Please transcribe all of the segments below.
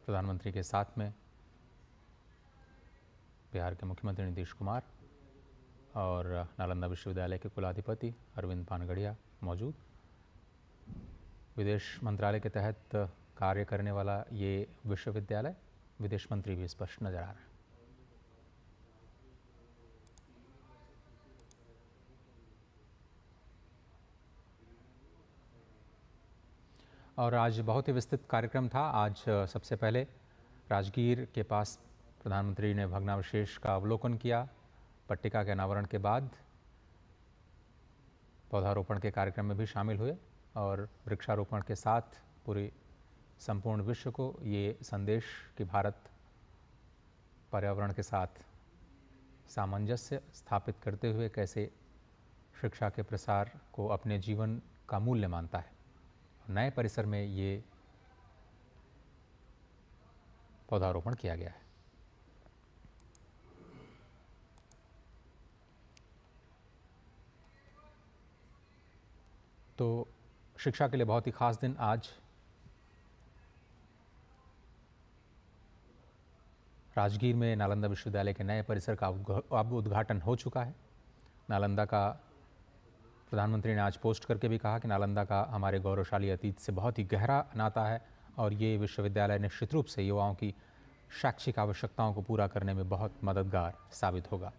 प्रधानमंत्री के साथ में बिहार के मुख्यमंत्री नीतीश कुमार और नालंदा विश्वविद्यालय के कुलाधिपति अरविंद पानगढ़िया मौजूद। विदेश मंत्रालय के तहत कार्य करने वाला ये विश्वविद्यालय, विदेश मंत्री भी स्पष्ट नजर आ रहा है। और आज बहुत ही विस्तृत कार्यक्रम था। आज सबसे पहले राजगीर के पास प्रधानमंत्री ने भग्नावशेष का अवलोकन किया। पट्टिका के अनावरण के बाद पौधारोपण के कार्यक्रम में भी शामिल हुए और वृक्षारोपण के साथ पूरे संपूर्ण विश्व को ये संदेश कि भारत पर्यावरण के साथ सामंजस्य स्थापित करते हुए कैसे शिक्षा के प्रसार को अपने जीवन का मूल्य मानता है। नए परिसर में ये पौधारोपण किया गया है। तो शिक्षा के लिए बहुत ही खास दिन आज। राजगीर में नालंदा विश्वविद्यालय के नए परिसर का अब उद्घाटन हो चुका है। नालंदा का प्रधानमंत्री ने आज पोस्ट करके भी कहा कि नालंदा का हमारे गौरवशाली अतीत से बहुत ही गहरा नाता है और ये विश्वविद्यालय निश्चित रूप से युवाओं की शैक्षिक आवश्यकताओं को पूरा करने में बहुत मददगार साबित होगा।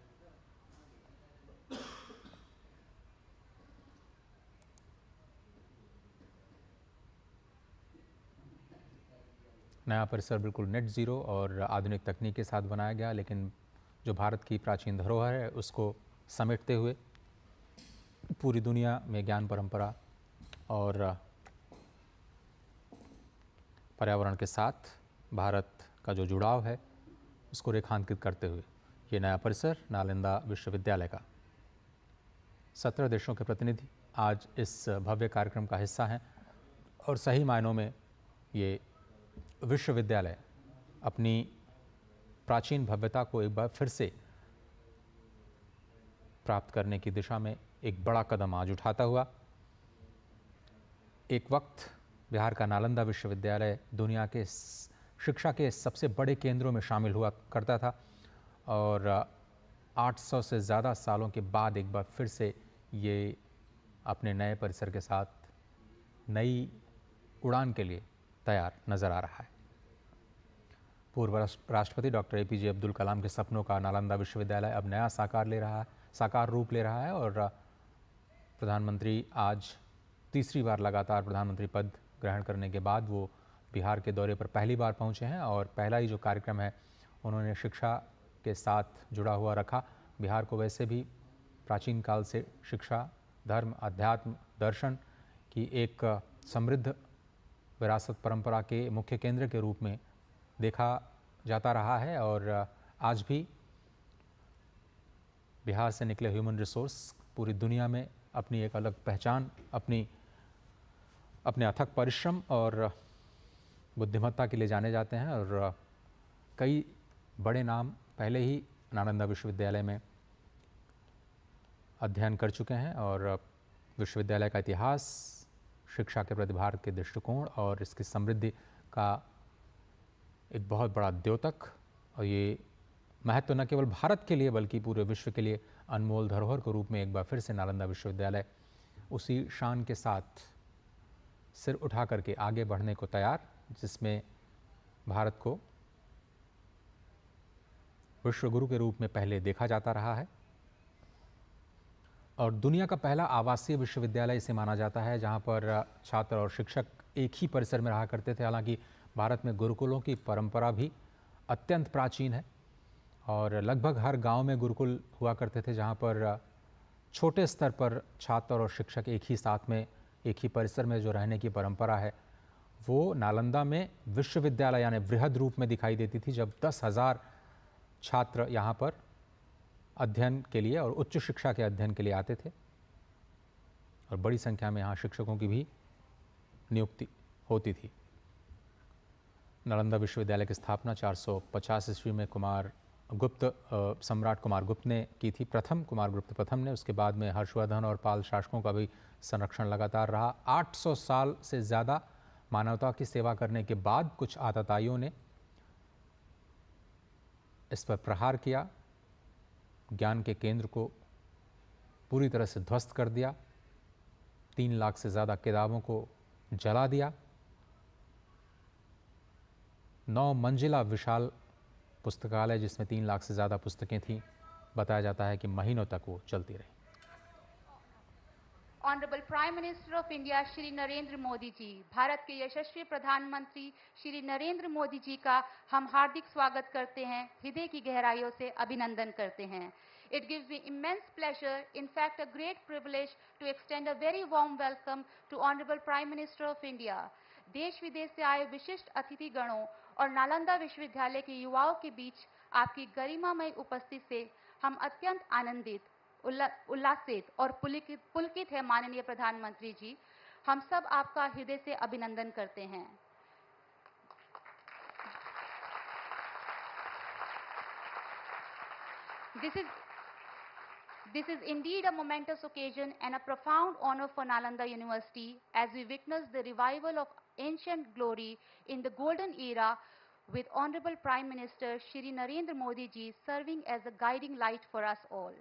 नया परिसर बिल्कुल नेट ज़ीरो और आधुनिक तकनीक के साथ बनाया गया, लेकिन जो भारत की प्राचीन धरोहर है उसको समेटते हुए पूरी दुनिया में ज्ञान परंपरा और पर्यावरण के साथ भारत का जो जुड़ाव है उसको रेखांकित करते हुए ये नया परिसर नालंदा विश्वविद्यालय का 17 देशों के प्रतिनिधि आज इस भव्य कार्यक्रम का हिस्सा हैं और सही मायनों में ये विश्वविद्यालय अपनी प्राचीन भव्यता को एक बार फिर से प्राप्त करने की दिशा में एक बड़ा कदम आज उठाता हुआ। एक वक्त बिहार का नालंदा विश्वविद्यालय दुनिया के शिक्षा के सबसे बड़े केंद्रों में शामिल हुआ करता था और 800 से ज़्यादा सालों के बाद एक बार फिर से ये अपने नए परिसर के साथ नई उड़ान के लिए तैयार नज़र आ रहा है। पूर्व राष्ट्रपति डॉक्टर APJ अब्दुल कलाम के सपनों का नालंदा विश्वविद्यालय अब नया साकार रूप ले रहा है और प्रधानमंत्री आज तीसरी बार लगातार प्रधानमंत्री पद ग्रहण करने के बाद वो बिहार के दौरे पर पहली बार पहुंचे हैं और पहला ही जो कार्यक्रम है उन्होंने शिक्षा के साथ जुड़ा हुआ रखा। बिहार को वैसे भी प्राचीन काल से शिक्षा, धर्म, अध्यात्म, दर्शन की एक समृद्ध विरासत परंपरा के मुख्य केंद्र के रूप में देखा जाता रहा है और आज भी बिहार से निकले ह्यूमन रिसोर्स पूरी दुनिया में अपनी एक अलग पहचान, अपने अथक परिश्रम और बुद्धिमत्ता के लिए जाने जाते हैं और कई बड़े नाम पहले ही नालंदा विश्वविद्यालय में अध्ययन कर चुके हैं और विश्वविद्यालय का इतिहास, शिक्षा के प्रति भारत के दृष्टिकोण और इसकी समृद्धि का एक बहुत बड़ा द्योतक और ये महत्व न केवल भारत के लिए बल्कि पूरे विश्व के लिए अनमोल धरोहर के रूप में एक बार फिर से नालंदा विश्वविद्यालय उसी शान के साथ सिर उठा करके आगे बढ़ने को तैयार, जिसमें भारत को विश्व गुरु के रूप में पहले देखा जाता रहा है और दुनिया का पहला आवासीय विश्वविद्यालय इसे माना जाता है जहां पर छात्र और शिक्षक एक ही परिसर में रहा करते थे। हालांकि भारत में गुरुकुलों की परंपरा भी अत्यंत प्राचीन है और लगभग हर गांव में गुरुकुल हुआ करते थे जहां पर छोटे स्तर पर छात्र और शिक्षक एक ही साथ में एक ही परिसर में जो रहने की परंपरा है वो नालंदा में विश्वविद्यालय यानी वृहद रूप में दिखाई देती थी, जब 10,000 छात्र यहाँ पर अध्ययन के लिए और उच्च शिक्षा के अध्ययन के लिए आते थे और बड़ी संख्या में यहाँ शिक्षकों की भी नियुक्ति होती थी। नालंदा विश्वविद्यालय की स्थापना 450 ईस्वी में सम्राट कुमार गुप्त ने की थी, प्रथम कुमार गुप्त प्रथम ने। उसके बाद में हर्षवर्धन और पाल शासकों का भी संरक्षण लगातार रहा। 800 साल से ज़्यादा मानवता की सेवा करने के बाद कुछ आतताइयों ने इस पर प्रहार किया, ज्ञान के केंद्र को पूरी तरह से ध्वस्त कर दिया, 3 लाख से ज़्यादा किताबों को जला दिया। 9 मंजिला विशाल पुस्तकालय जिसमें 3 लाख से ज़्यादा पुस्तकें थीं, बताया जाता है कि महीनों तक वो चलती रही। Honourable prime minister of India Shri Narendra Modi ji, Bharat के यशस्वी प्रधानमंत्री श्री नरेंद्र मोदी जी का हम हार्दिक स्वागत करते हैं, हृदय की गहराइयों से अभिनंदन करते हैं। It gives me immense pleasure, in fact a great privilege, to extend a very warm welcome to Honorable Prime Minister of India. देश विदेश से आए विशिष्ट अतिथि गणों और नालंदा विश्वविद्यालय के युवाओं के बीच आपकी गरिमामय उपस्थिति से हम अत्यंत आनंदित, उल्लासित और पुलकित है माननीय प्रधानमंत्री जी। हम सब आपका हृदय से अभिनंदन करते हैं। This is indeed a momentous occasion and a profound honor for Nalanda University as we witness the revival of ancient glory in the golden era with Honorable Prime Minister Shri Narendra Modi ji serving as a guiding light for us all.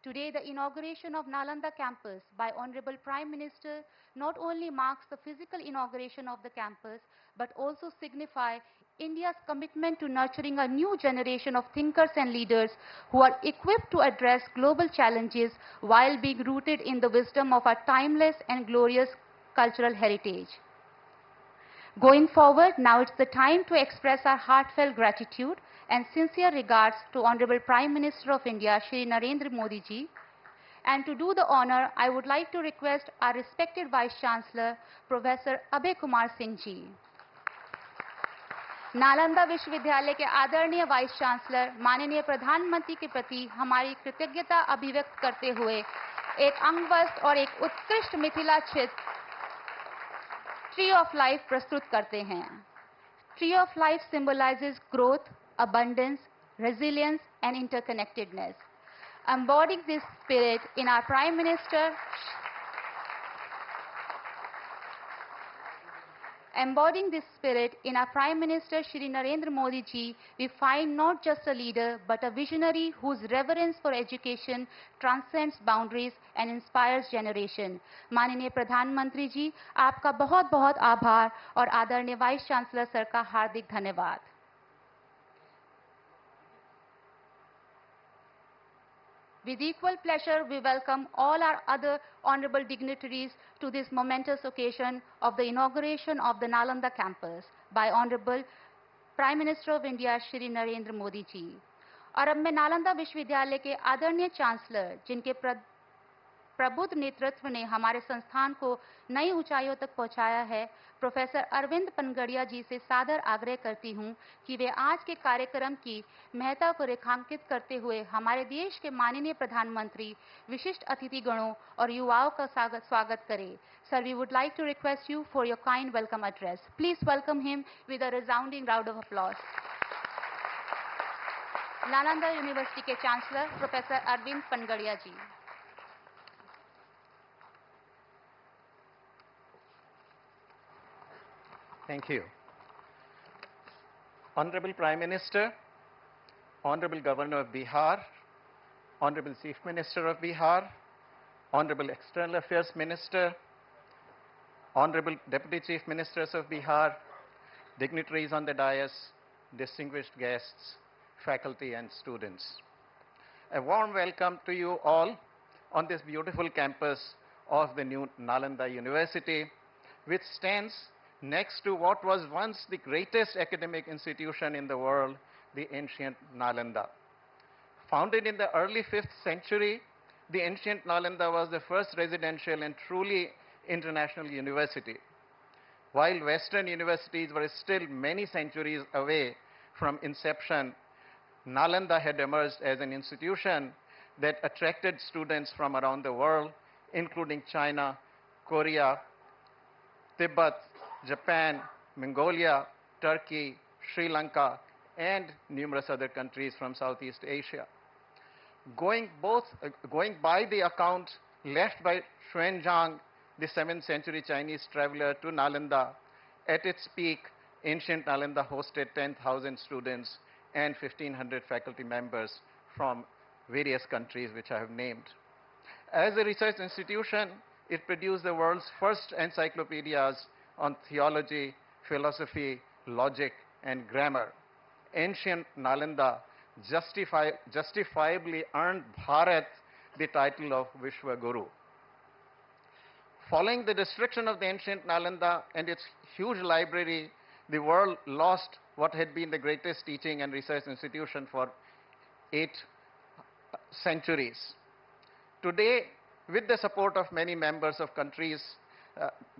Today, the inauguration of Nalanda campus by Honorable Prime Minister not only marks the physical inauguration of the campus, but also signify India's commitment to nurturing a new generation of thinkers and leaders who are equipped to address global challenges while being rooted in the wisdom of our timeless and glorious cultural heritage. Going forward, now it's the time to express our heartfelt gratitude and sincere regards to Honorable Prime Minister of India, Shri Narendra Modi ji. And to do the honor, I would like to request our respected Vice Chancellor, Professor Abhay Kumar Singh ji. Nalanda विश्वविद्यालय के आदरणीय vice chancellor माननीय प्रधानमंत्री के प्रति हमारी कृतज्ञता अभिव्यक्त करते हुए एक अंगवस्त्र और एक उत्कृष्ट मिथिला चित्र ट्री ऑफ लाइफ प्रस्तुत करते हैं। Tree of life symbolizes growth, abundance, resilience and interconnectedness. Embodying this spirit in our Prime Minister Shri Narendra Modi ji, we find not just a leader but a visionary whose reverence for education transcends boundaries and inspires generation. माननीय प्रधानमंत्री जी, आपका बहुत बहुत आभार और आदरणीय vice chancellor sir का हार्दिक धन्यवाद। With equal pleasure, we welcome all our other honorable dignitaries to this momentous occasion of the inauguration of the Nalanda campus by Honorable Prime Minister of India, Shri Narendra Modi ji. और अब मैं नालंदा विश्वविद्यालय के आदरणीय chancellor, जिनके प्रबुद्ध नेतृत्व ने हमारे संस्थान को नई ऊंचाइयों तक पहुंचाया है, प्रोफेसर अरविंद पनगड़िया जी से सादर आग्रह करती हूं कि वे आज के कार्यक्रम की महत्ता को रेखांकित करते हुए हमारे देश के माननीय प्रधानमंत्री, विशिष्ट अतिथिगणों और युवाओं का स्वागत करें। Sir, we would like to request you for your kind welcome address. Please welcome him with a resounding round of applause. Nalanda university के chancellor professor Arvind Panagariya ji. Thank you. Honorable Prime Minister, Honorable Governor of Bihar, Honorable Chief Minister of Bihar, Honorable External Affairs Minister, Honorable Deputy Chief Ministers of Bihar, dignitaries on the dais, distinguished guests, faculty and students. A warm welcome to you all on this beautiful campus of the new Nalanda University, which stands next to what was once the greatest academic institution in the world, the ancient Nalanda. Founded in the early 5th century, the ancient Nalanda was the first residential and truly international university. While Western universities were still many centuries away from inception, Nalanda had emerged as an institution that attracted students from around the world, including China, Korea, Tibet, Japan, Mongolia, Turkey, Sri Lanka, and numerous other countries from Southeast Asia. Going by the account left by Xuanzang, the 7th century Chinese traveler, to Nalanda, at its peak, ancient Nalanda hosted 10,000 students and 1,500 faculty members from various countries which I have named. As a research institution, it produced the world's first encyclopedias on theology, philosophy, logic, and grammar. Ancient Nalanda justifiably earned Bharat the title of Vishwa Guru. Following the destruction of the ancient Nalanda and its huge library, the world lost what had been the greatest teaching and research institution for 8 centuries. Today, with the support of many members of countries,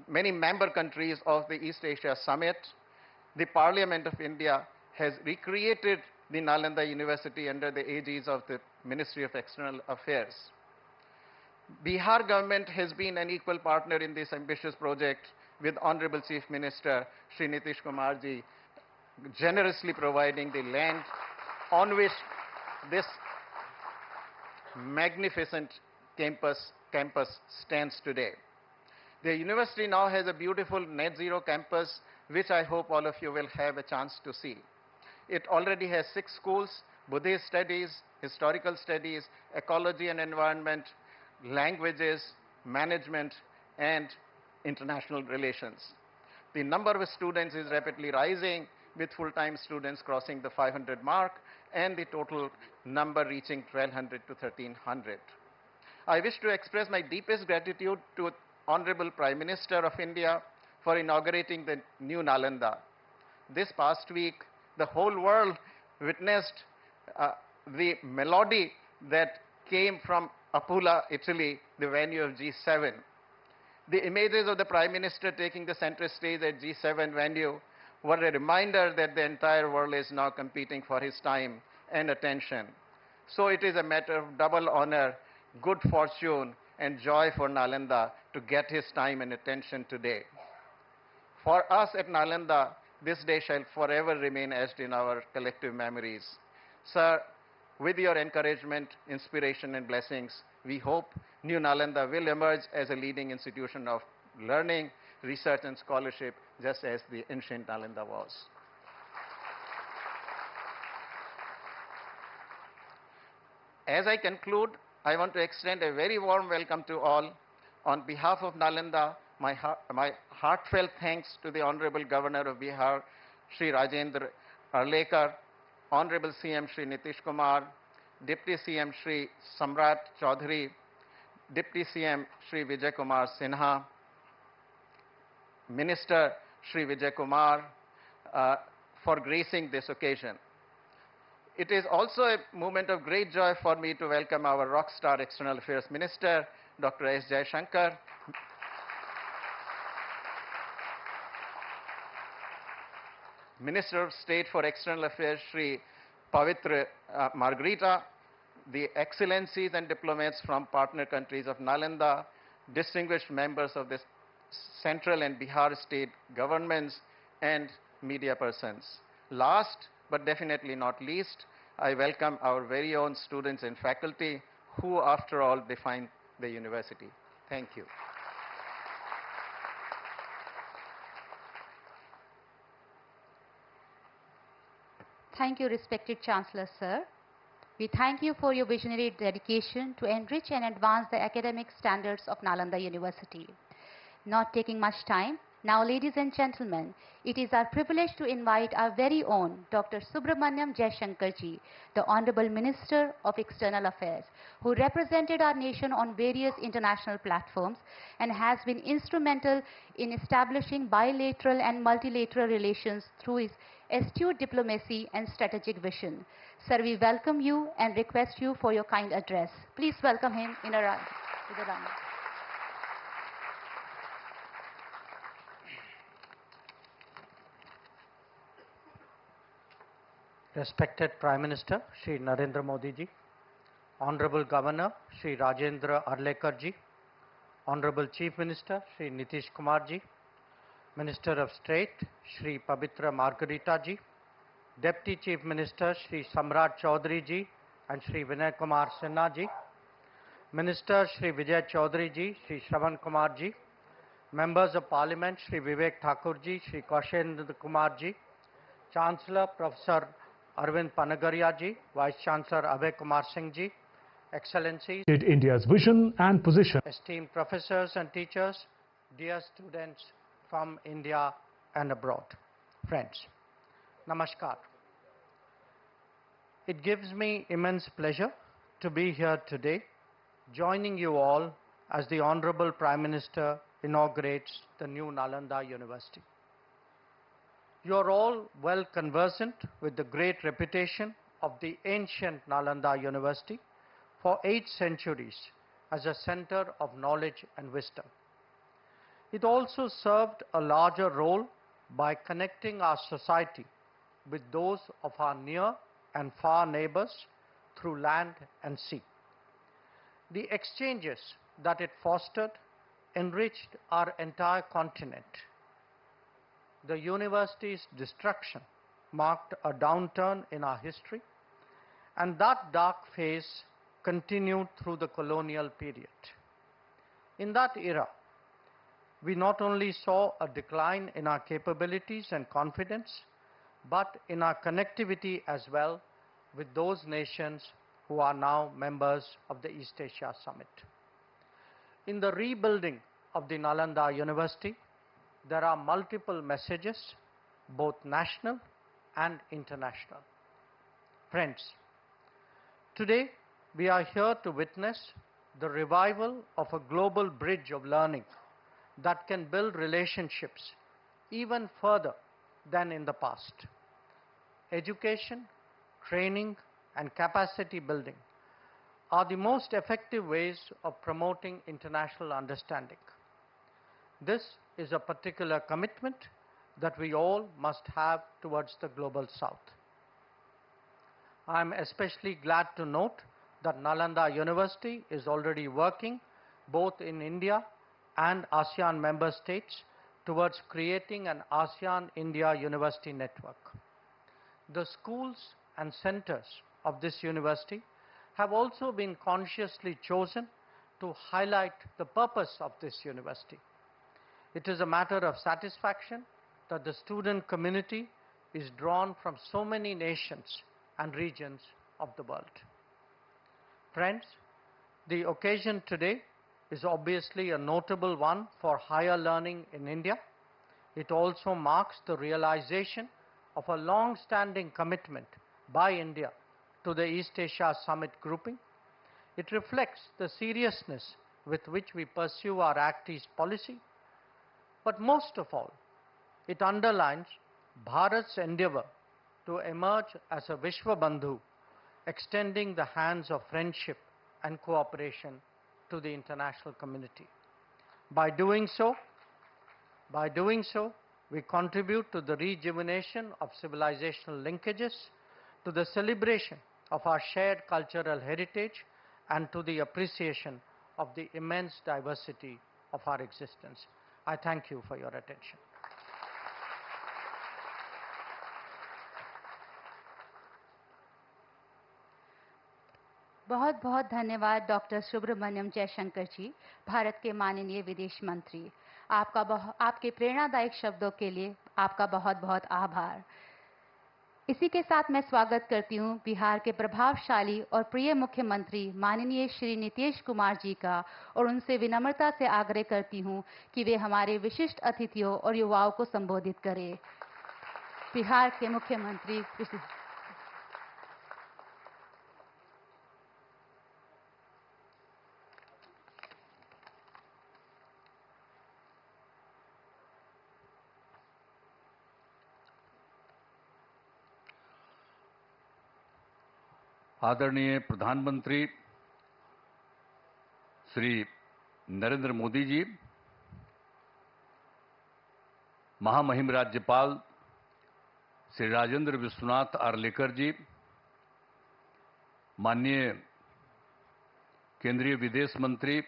many member countries of the East Asia Summit, the Parliament of India has recreated the Nalanda University under the aegis of the Ministry of External Affairs. Bihar government has been an equal partner in this ambitious project, with Honorable Chief Minister Shri Nitish Kumar ji generously providing the land on which this magnificent campus stands today. The university now has a beautiful net zero campus, which I hope all of you will have a chance to see. It already has 6 schools: Buddhist studies, historical studies, ecology and environment, languages, management, and international relations. The number of students is rapidly rising, with full-time students crossing the 500 mark and the total number reaching 1,200 to 1,300. I wish to express my deepest gratitude to Honorable Prime Minister of India for inaugurating the new Nalanda. This past week, the whole world witnessed the melody that came from Apula, Italy, the venue of G7. The images of the Prime Minister taking the center stage at G7 venue were a reminder that the entire world is now competing for his time and attention. So it is a matter of double honor, good fortune, and joy for Nalanda to get his time and attention today. For us at Nalanda, this day shall forever remain etched in our collective memories. Sir, with your encouragement, inspiration, and blessings, we hope New Nalanda will emerge as a leading institution of learning, research, and scholarship, just as the ancient Nalanda was. As I conclude, I want to extend a very warm welcome to all. On behalf of Nalanda, my heartfelt thanks to the Honorable Governor of Bihar, Shri Rajendra Arlekar, Honorable CM Shri Nitish Kumar, Deputy CM Shri Samrat Chaudhary, Deputy CM Shri Vijay Kumar Sinha, Minister Shri Vijay Kumar, for gracing this occasion. It is also a moment of great joy for me to welcome our rockstar External Affairs Minister, Dr. S. Jaishankar, Minister of State for External Affairs, Shri Pavitra Margarita, the excellencies and diplomats from partner countries of Nalanda, distinguished members of the central and Bihar state governments, and media persons. Last but definitely not least, I welcome our very own students and faculty who, after all, define the university. Thank you. Thank you, respected Chancellor, sir. We thank you for your visionary dedication to enrich and advance the academic standards of Nalanda University. Not taking much time, now, ladies and gentlemen, it is our privilege to invite our very own Dr. Subramaniam Jaishankarji, the Honorable Minister of External Affairs, who represented our nation on various international platforms and has been instrumental in establishing bilateral and multilateral relations through his astute diplomacy and strategic vision. Sir, we welcome you and request you for your kind address. Please welcome him in a round. Respected Prime Minister Shri Narendra Modi ji, Honorable Governor Shri Rajendra Arlekar ji, Honorable Chief Minister Shri Nitish Kumar ji, Minister of State Shri Pavitra Margarita ji, Deputy Chief Minister Shri Samrat Chaudhary ji and Shri Vinay Kumar Sinha ji, Minister Shri Vijay Chaudhary ji, Shri Shravan Kumar ji, Members of Parliament Shri Vivek Thakur ji, Shri Kaushendra Kumar ji, Chancellor Professor Arvind Panagaria ji, Vice Chancellor Abhay Kumar Singh ji, Excellencies, India's vision and position. esteemed professors and teachers, dear students from India and abroad, friends, Namaskar. It gives me immense pleasure to be here today, joining you all as the Honorable Prime Minister inaugurates the new Nalanda University. You are all well conversant with the great reputation of the ancient Nalanda University for 8 centuries as a center of knowledge and wisdom. It also served a larger role by connecting our society with those of our near and far neighbors through land and sea. The exchanges that it fostered enriched our entire continent. The university's destruction marked a downturn in our history, and that dark phase continued through the colonial period. In that era, we not only saw a decline in our capabilities and confidence, but in our connectivity as well with those nations who are now members of the East Asia Summit. In the rebuilding of the Nalanda University, there are multiple messages, both national and international. Friends, today we are here to witness the revival of a global bridge of learning that can build relationships even further than in the past. Education, training, and capacity building are the most effective ways of promoting international understanding. This is a particular commitment that we all must have towards the global south. I am especially glad to note that Nalanda University is already working both in India and ASEAN member states towards creating an ASEAN-India university network. The schools and centers of this university have also been consciously chosen to highlight the purpose of this university. It is a matter of satisfaction that the student community is drawn from so many nations and regions of the world. Friends, the occasion today is obviously a notable one for higher learning in India. It also marks the realization of a long-standing commitment by India to the East Asia Summit grouping. It reflects the seriousness with which we pursue our Act East policy. But most of all, it underlines Bharat's endeavor to emerge as a Vishwabandhu, extending the hands of friendship and cooperation to the international community. By doing so, we contribute to the rejuvenation of civilizational linkages, to the celebration of our shared cultural heritage, and to the appreciation of the immense diversity of our existence. I thank you for your attention. बहुत बहुत धन्यवाद doctor Subramaniam Jaishankar जी, भारत के माननीय विदेश मंत्री। आपके प्रेरणादायक शब्दों के लिए आपका बहुत बहुत आभार। इसी के साथ मैं स्वागत करती हूं बिहार के प्रभावशाली और प्रिय मुख्यमंत्री माननीय श्री नीतीश कुमार जी का, और उनसे विनम्रता से आग्रह करती हूं कि वे हमारे विशिष्ट अतिथियों और युवाओं को संबोधित करें। बिहार के मुख्यमंत्री आदरणीय प्रधानमंत्री श्री नरेंद्र मोदी जी, महामहिम राज्यपाल श्री राजेंद्र विश्वनाथ आर्लेकर जी, माननीय केंद्रीय विदेश मंत्री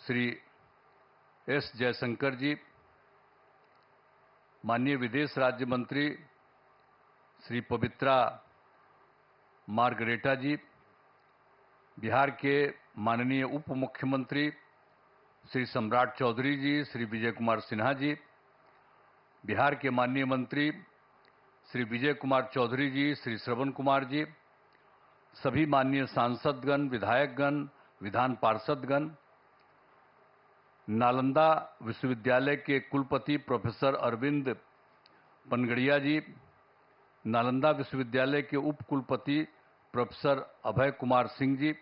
श्री एस जयशंकर जी, माननीय विदेश राज्य मंत्री श्री पवित्रा मार्गरेटा जी, बिहार के माननीय उप मुख्यमंत्री श्री सम्राट चौधरी जी, श्री विजय कुमार सिन्हा जी, बिहार के माननीय मंत्री श्री विजय कुमार चौधरी जी, श्री श्रवण कुमार जी, सभी माननीय सांसदगण, विधायकगण, विधान पार्षदगण, नालंदा विश्वविद्यालय के कुलपति प्रोफेसर अरविंद पनगड़िया जी, नालंदा विश्वविद्यालय के उप कुलपति प्रोफेसर अभय कुमार सिंह जी,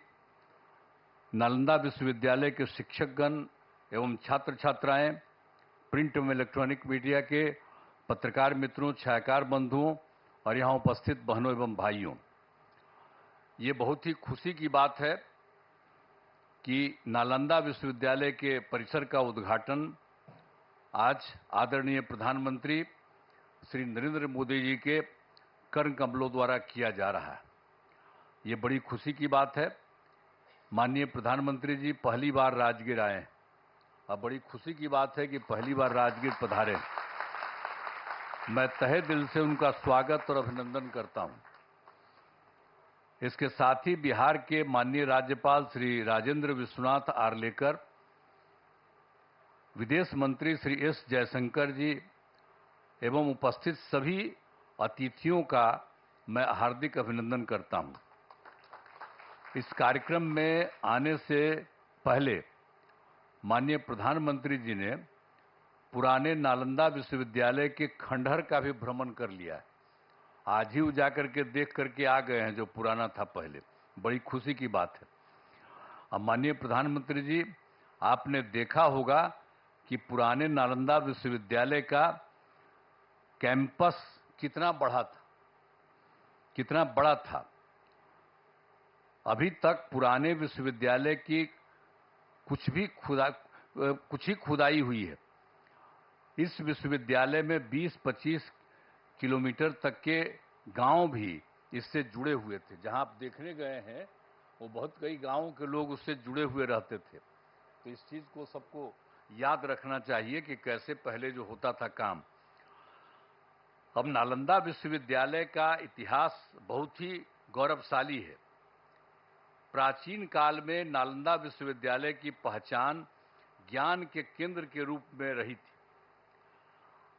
नालंदा विश्वविद्यालय के शिक्षकगण एवं छात्र छात्राएं, प्रिंट एवं इलेक्ट्रॉनिक मीडिया के पत्रकार मित्रों, छायाकार बंधुओं और यहां उपस्थित बहनों एवं भाइयों, ये बहुत ही खुशी की बात है कि नालंदा विश्वविद्यालय के परिसर का उद्घाटन आज आदरणीय प्रधानमंत्री श्री नरेंद्र मोदी जी के कर्ण कमलों द्वारा किया जा रहा है। ये बड़ी खुशी की बात है। माननीय प्रधानमंत्री जी पहली बार राजगीर आए हैं। अब बड़ी खुशी की बात है कि पहली बार राजगीर पधारे। मैं तहे दिल से उनका स्वागत और अभिनंदन करता हूं। इसके साथ ही बिहार के माननीय राज्यपाल श्री राजेंद्र विश्वनाथ आर्लेकर, विदेश मंत्री श्री एस जयशंकर जी एवं उपस्थित सभी अतिथियों का मैं हार्दिक अभिनंदन करता हूं। इस कार्यक्रम में आने से पहले माननीय प्रधानमंत्री जी ने पुराने नालंदा विश्वविद्यालय के खंडहर का भी भ्रमण कर लिया है। आज ही वो जाकर के देख करके आ गए हैं जो पुराना था पहले। बड़ी खुशी की बात है। अब माननीय प्रधानमंत्री जी, आपने देखा होगा कि पुराने नालंदा विश्वविद्यालय का कैंपस कितना बड़ा था। अभी तक पुराने विश्वविद्यालय की कुछ ही खुदाई हुई है। इस विश्वविद्यालय में 20-25 किलोमीटर तक के गांव भी इससे जुड़े हुए थे। जहां आप देखने गए हैं वो बहुत कई गांवों के लोग उससे जुड़े हुए रहते थे। तो इस चीज को सबको याद रखना चाहिए कि कैसे पहले जो होता था काम। अब नालंदा विश्वविद्यालय का इतिहास बहुत ही गौरवशाली है। प्राचीन काल में नालंदा विश्वविद्यालय की पहचान ज्ञान के केंद्र के रूप में रही थी।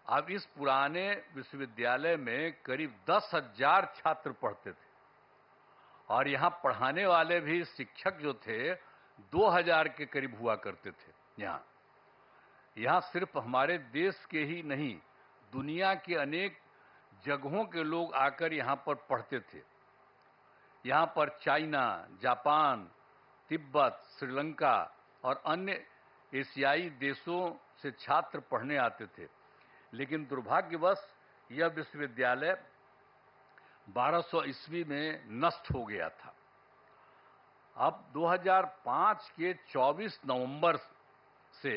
अब इस पुराने विश्वविद्यालय में करीब 10,000 छात्र पढ़ते थे और यहां पढ़ाने वाले भी शिक्षक जो थे 2,000 के करीब हुआ करते थे। यहां सिर्फ हमारे देश के ही नहीं, दुनिया के अनेक जगहों के लोग आकर यहां पर पढ़ते थे। यहां पर चाइना, जापान, तिब्बत, श्रीलंका और अन्य एशियाई देशों से छात्र पढ़ने आते थे। लेकिन दुर्भाग्यवश यह विश्वविद्यालय 1200 ईस्वी में नष्ट हो गया था। अब 2005 के 24 नवंबर से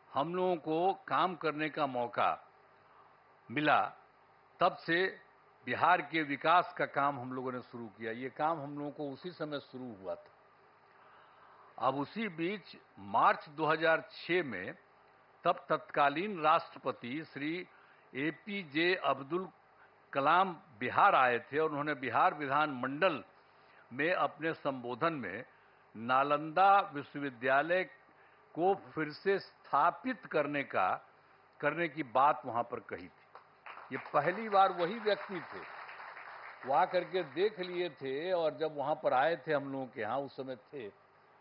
हम लोगों को काम करने का मौका मिला। तब से बिहार के विकास का काम हम लोगों ने शुरू किया। ये काम हम लोगों को उसी समय शुरू हुआ था। अब उसी बीच मार्च 2006 में तब तत्कालीन राष्ट्रपति श्री APJ अब्दुल कलाम बिहार आए थे और उन्होंने बिहार विधानमंडल में अपने संबोधन में नालंदा विश्वविद्यालय को फिर से स्थापित करने की बात वहां पर कही थी। ये पहली बार वही व्यक्ति थे, वो आकर के देख लिए थे और जब वहां पर आए थे हम लोगों के यहाँ उस समय थे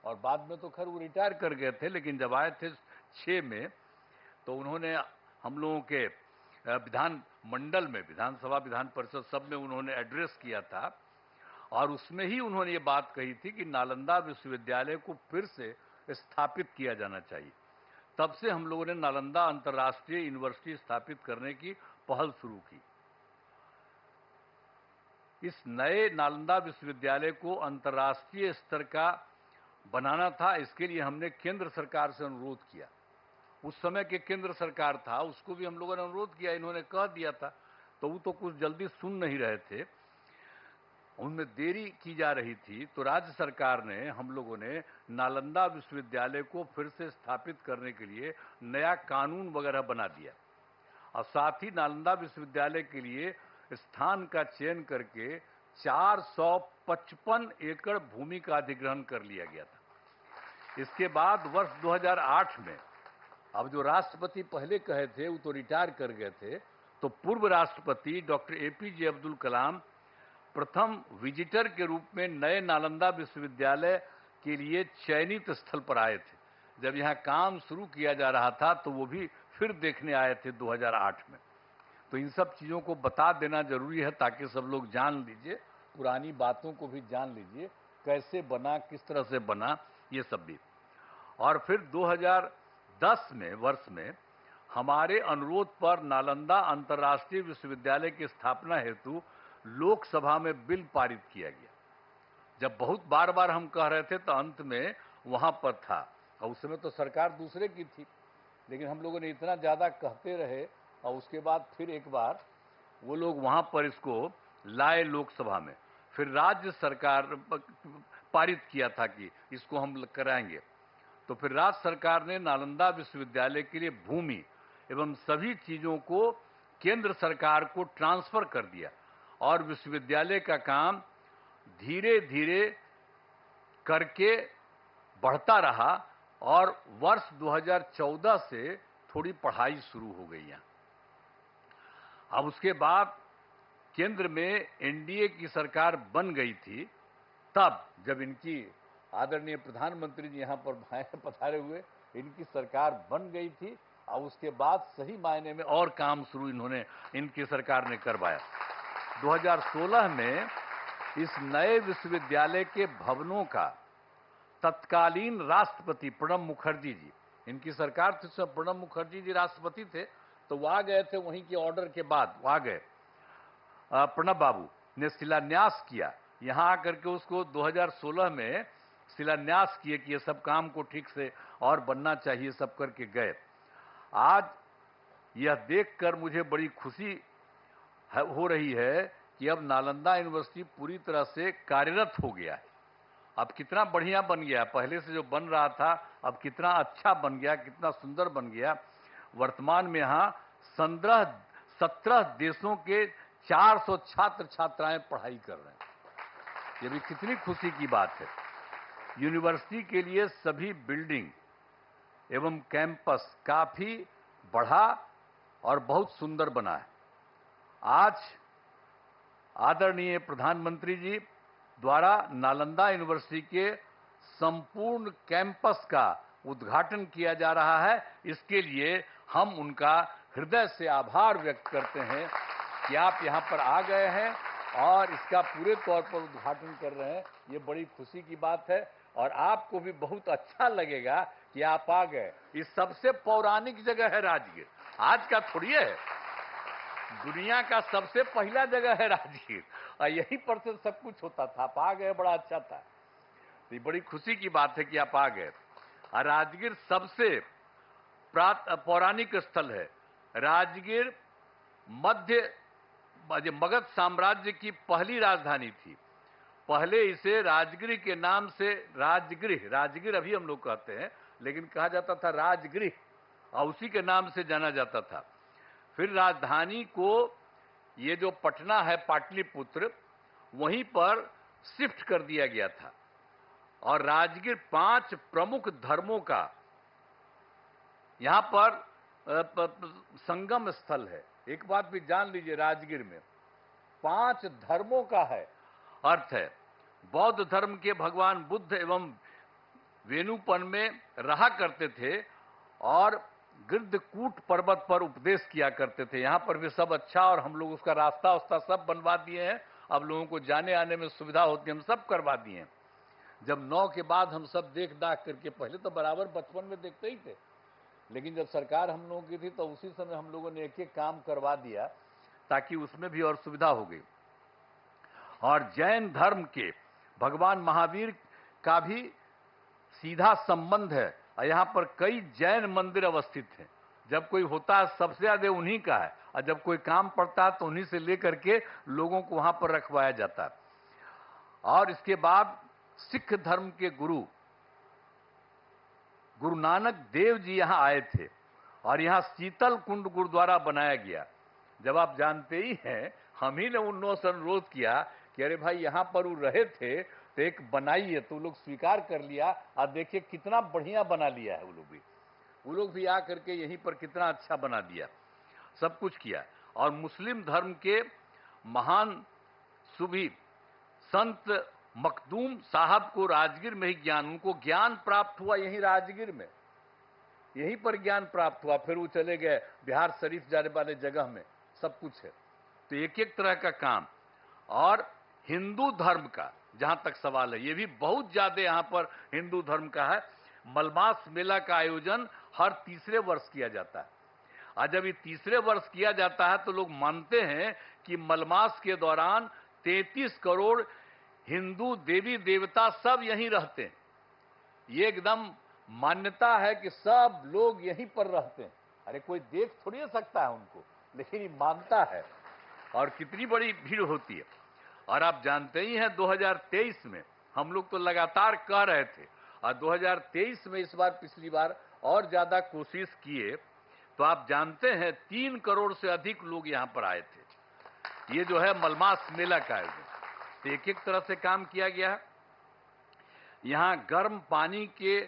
और बाद में तो खैर वो रिटायर कर गए थे। लेकिन जब आए थे 6 में तो उन्होंने हम लोगों के विधान मंडल में, विधानसभा, विधान परिषद सब में उन्होंने एड्रेस किया था और उसमें ही उन्होंने ये बात कही थी कि नालंदा विश्वविद्यालय को फिर से स्थापित किया जाना चाहिए। तब से हम लोगों ने नालंदा अंतर्राष्ट्रीय यूनिवर्सिटी स्थापित करने की पहल शुरू की। इस नए नालंदा विश्वविद्यालय को अंतर्राष्ट्रीय स्तर का बनाना था। इसके लिए हमने केंद्र सरकार से अनुरोध किया। उस समय के केंद्र सरकार था, उसको भी हम लोगों ने अनुरोध किया। इन्होंने कह दिया था तो वो तो कुछ जल्दी सुन नहीं रहे थे, उनमें देरी की जा रही थी। तो राज्य सरकार ने, हम लोगों ने नालंदा विश्वविद्यालय को फिर से स्थापित करने के लिए नया कानून वगैरह बना दिया और साथ ही नालंदा विश्वविद्यालय के लिए स्थान का चयन करके 455 एकड़ भूमि का अधिग्रहण कर लिया गया था। इसके बाद वर्ष 2008 में, अब जो राष्ट्रपति पहले कहे थे वो तो रिटायर कर गए थे, तो तो पूर्व राष्ट्रपति डॉक्टर एपीजे अब्दुल कलाम प्रथम विजिटर के रूप में नए नालंदा विश्वविद्यालय के लिए चयनित स्थल पर आए थे। जब यहाँ काम शुरू किया जा रहा था तो वो भी फिर देखने आए थे 2008 में। तो इन सब चीज़ों को बता देना जरूरी है ताकि सब लोग जान लीजिए, पुरानी बातों को भी जान लीजिए, कैसे बना, किस तरह से बना, ये सब भी। और फिर 2010 में वर्ष में हमारे अनुरोध पर नालंदा अंतर्राष्ट्रीय विश्वविद्यालय की स्थापना हेतु लोकसभा में बिल पारित किया गया। जब बहुत बार बार हम कह रहे थे तो अंत में वहां पर था, और उस समय तो सरकार दूसरे की थी, लेकिन हम लोगों ने इतना ज़्यादा कहते रहे और उसके बाद फिर एक बार वो लोग वहां पर इसको लाए लोकसभा में, फिर राज्य सरकार पारित किया था कि इसको हम कराएंगे। तो फिर राज्य सरकार ने नालंदा विश्वविद्यालय के लिए भूमि एवं सभी चीज़ों को केंद्र सरकार को ट्रांसफर कर दिया और विश्वविद्यालय का काम धीरे धीरे करके बढ़ता रहा और वर्ष 2014 से थोड़ी पढ़ाई शुरू हो गई यहाँ। अब उसके बाद केंद्र में एनडीए की सरकार बन गई थी, तब जब इनकी आदरणीय प्रधानमंत्री जी यहाँ पर पधारे हुए, इनकी सरकार बन गई थी और उसके बाद सही मायने में और काम शुरू इनकी सरकार ने करवाया। 2016 में इस नए विश्वविद्यालय के भवनों का तत्कालीन राष्ट्रपति प्रणब मुखर्जी जी, इनकी सरकार थी, उसमें प्रणब मुखर्जी जी राष्ट्रपति थे, तो वो आ गए थे, वहीं के ऑर्डर के बाद वो आ गए। प्रणब बाबू ने शिलान्यास किया, यहाँ आकर के उसको 2016 में शिलान्यास किए कि ये सब काम को ठीक से और बनना चाहिए, सब करके गए। आज यह देखकर मुझे बड़ी खुशी हो रही है कि अब नालंदा यूनिवर्सिटी पूरी तरह से कार्यरत हो गया है। अब कितना बढ़िया बन गया, पहले से जो बन रहा था अब कितना अच्छा बन गया, कितना सुंदर बन गया। वर्तमान में यहाँ 17 देशों के 400 छात्र छात्राएं पढ़ाई कर रहे हैं। ये भी कितनी खुशी की बात है। यूनिवर्सिटी के लिए सभी बिल्डिंग एवं कैंपस काफी बढ़ा और बहुत सुंदर बना है। आज आदरणीय प्रधानमंत्री जी द्वारा नालंदा यूनिवर्सिटी के संपूर्ण कैंपस का उद्घाटन किया जा रहा है। इसके लिए हम उनका हृदय से आभार व्यक्त करते हैं कि आप यहाँ पर आ गए हैं और इसका पूरे तौर पर उद्घाटन कर रहे हैं। ये बड़ी खुशी की बात है और आपको भी बहुत अच्छा लगेगा कि आप आ गए। इस सबसे पौराणिक जगह है राजगीर, आज का थोड़ी है, दुनिया का सबसे पहला जगह है राजगीर और यहीं पर से सब कुछ होता था। आप आ गए, बड़ा अच्छा था। ये बड़ी खुशी की बात है कि आप आ गए। और राजगीर सबसे पौराणिक स्थल है। राजगीर मगध साम्राज्य की पहली राजधानी थी। पहले इसे राजगृह के नाम से राजगीर अभी हम लोग कहते हैं, लेकिन कहा जाता था राजगृह और उसी के नाम से जाना जाता था। फिर राजधानी को ये जो पटना है पाटलिपुत्र, वहीं पर शिफ्ट कर दिया गया था और राजगीर 5 प्रमुख धर्मों का यहाँ पर संगम स्थल है। एक बात भी जान लीजिए, राजगीर में 5 धर्मों का है अर्थ है। बौद्ध धर्म के भगवान बुद्ध एवं वेणुपन में रहा करते थे और गिरधकूट पर्वत पर उपदेश किया करते थे। यहाँ पर भी सब अच्छा, और हम लोग उसका रास्ता सब बनवा दिए हैं। अब लोगों को जाने आने में सुविधा होती है, हम सब करवा दिए हैं। जब 9 के बाद हम सब देख दाख करके, पहले तो बराबर बचपन में देखते ही थे, लेकिन जब सरकार हम लोगों की थी तो उसी समय हम लोगों ने एक एक काम करवा दिया ताकि उसमें भी और सुविधा हो गई। और जैन धर्म के भगवान महावीर का भी सीधा संबंध है और यहाँ पर कई जैन मंदिर अवस्थित हैं। जब कोई होता है सबसे ज्यादा उन्हीं का है, और जब कोई काम पड़ता है तो उन्हीं से लेकर के लोगों को वहां पर रखवाया जाता है। और इसके बाद सिख धर्म के गुरु नानक देव जी यहाँ आए थे और यहाँ शीतल कुंड गुरुद्वारा बनाया गया। जब आप जानते ही हैं, हम ही ने उन से अनुरोध किया कि अरे भाई यहाँ पर वो रहे थे तो एक बनाइए, तो लोग स्वीकार कर लिया और देखिए कितना बढ़िया बना लिया है। वो लोग भी आ करके यहीं पर कितना अच्छा बना दिया, सब कुछ किया। और मुस्लिम धर्म के महान सूफी संत मखदूम साहब को राजगीर में ही ज्ञान, उनको ज्ञान प्राप्त हुआ यहीं राजगीर में, यहीं पर ज्ञान प्राप्त हुआ। फिर वो चले गए बिहार शरीफ जाने वाले जगह में, सब कुछ है। तो एक एक तरह का काम। और हिंदू धर्म का जहां तक सवाल है, ये भी बहुत ज्यादा यहां पर हिंदू धर्म का है। मलमास मेला का आयोजन हर तीसरे वर्ष किया जाता है, और जब ये तीसरे वर्ष किया जाता है तो लोग मानते हैं कि मलमास के दौरान 33 करोड़ हिंदू देवी देवता सब यहीं रहते हैं। ये एकदम मान्यता है कि सब लोग यहीं पर रहते हैं। अरे कोई देख थोड़ी ना सकता है उनको, लेकिन ये मानता है। और कितनी बड़ी भीड़ होती है। और आप जानते ही हैं 2023 में हम लोग तो लगातार कह रहे थे, और 2023 में इस बार पिछली बार और ज्यादा कोशिश किए, तो आप जानते हैं 3 करोड़ से अधिक लोग यहां पर आए थे। ये जो है मलमास मेला का आयोजन, तो एक एक तरह से काम किया गया है। यहां गर्म पानी के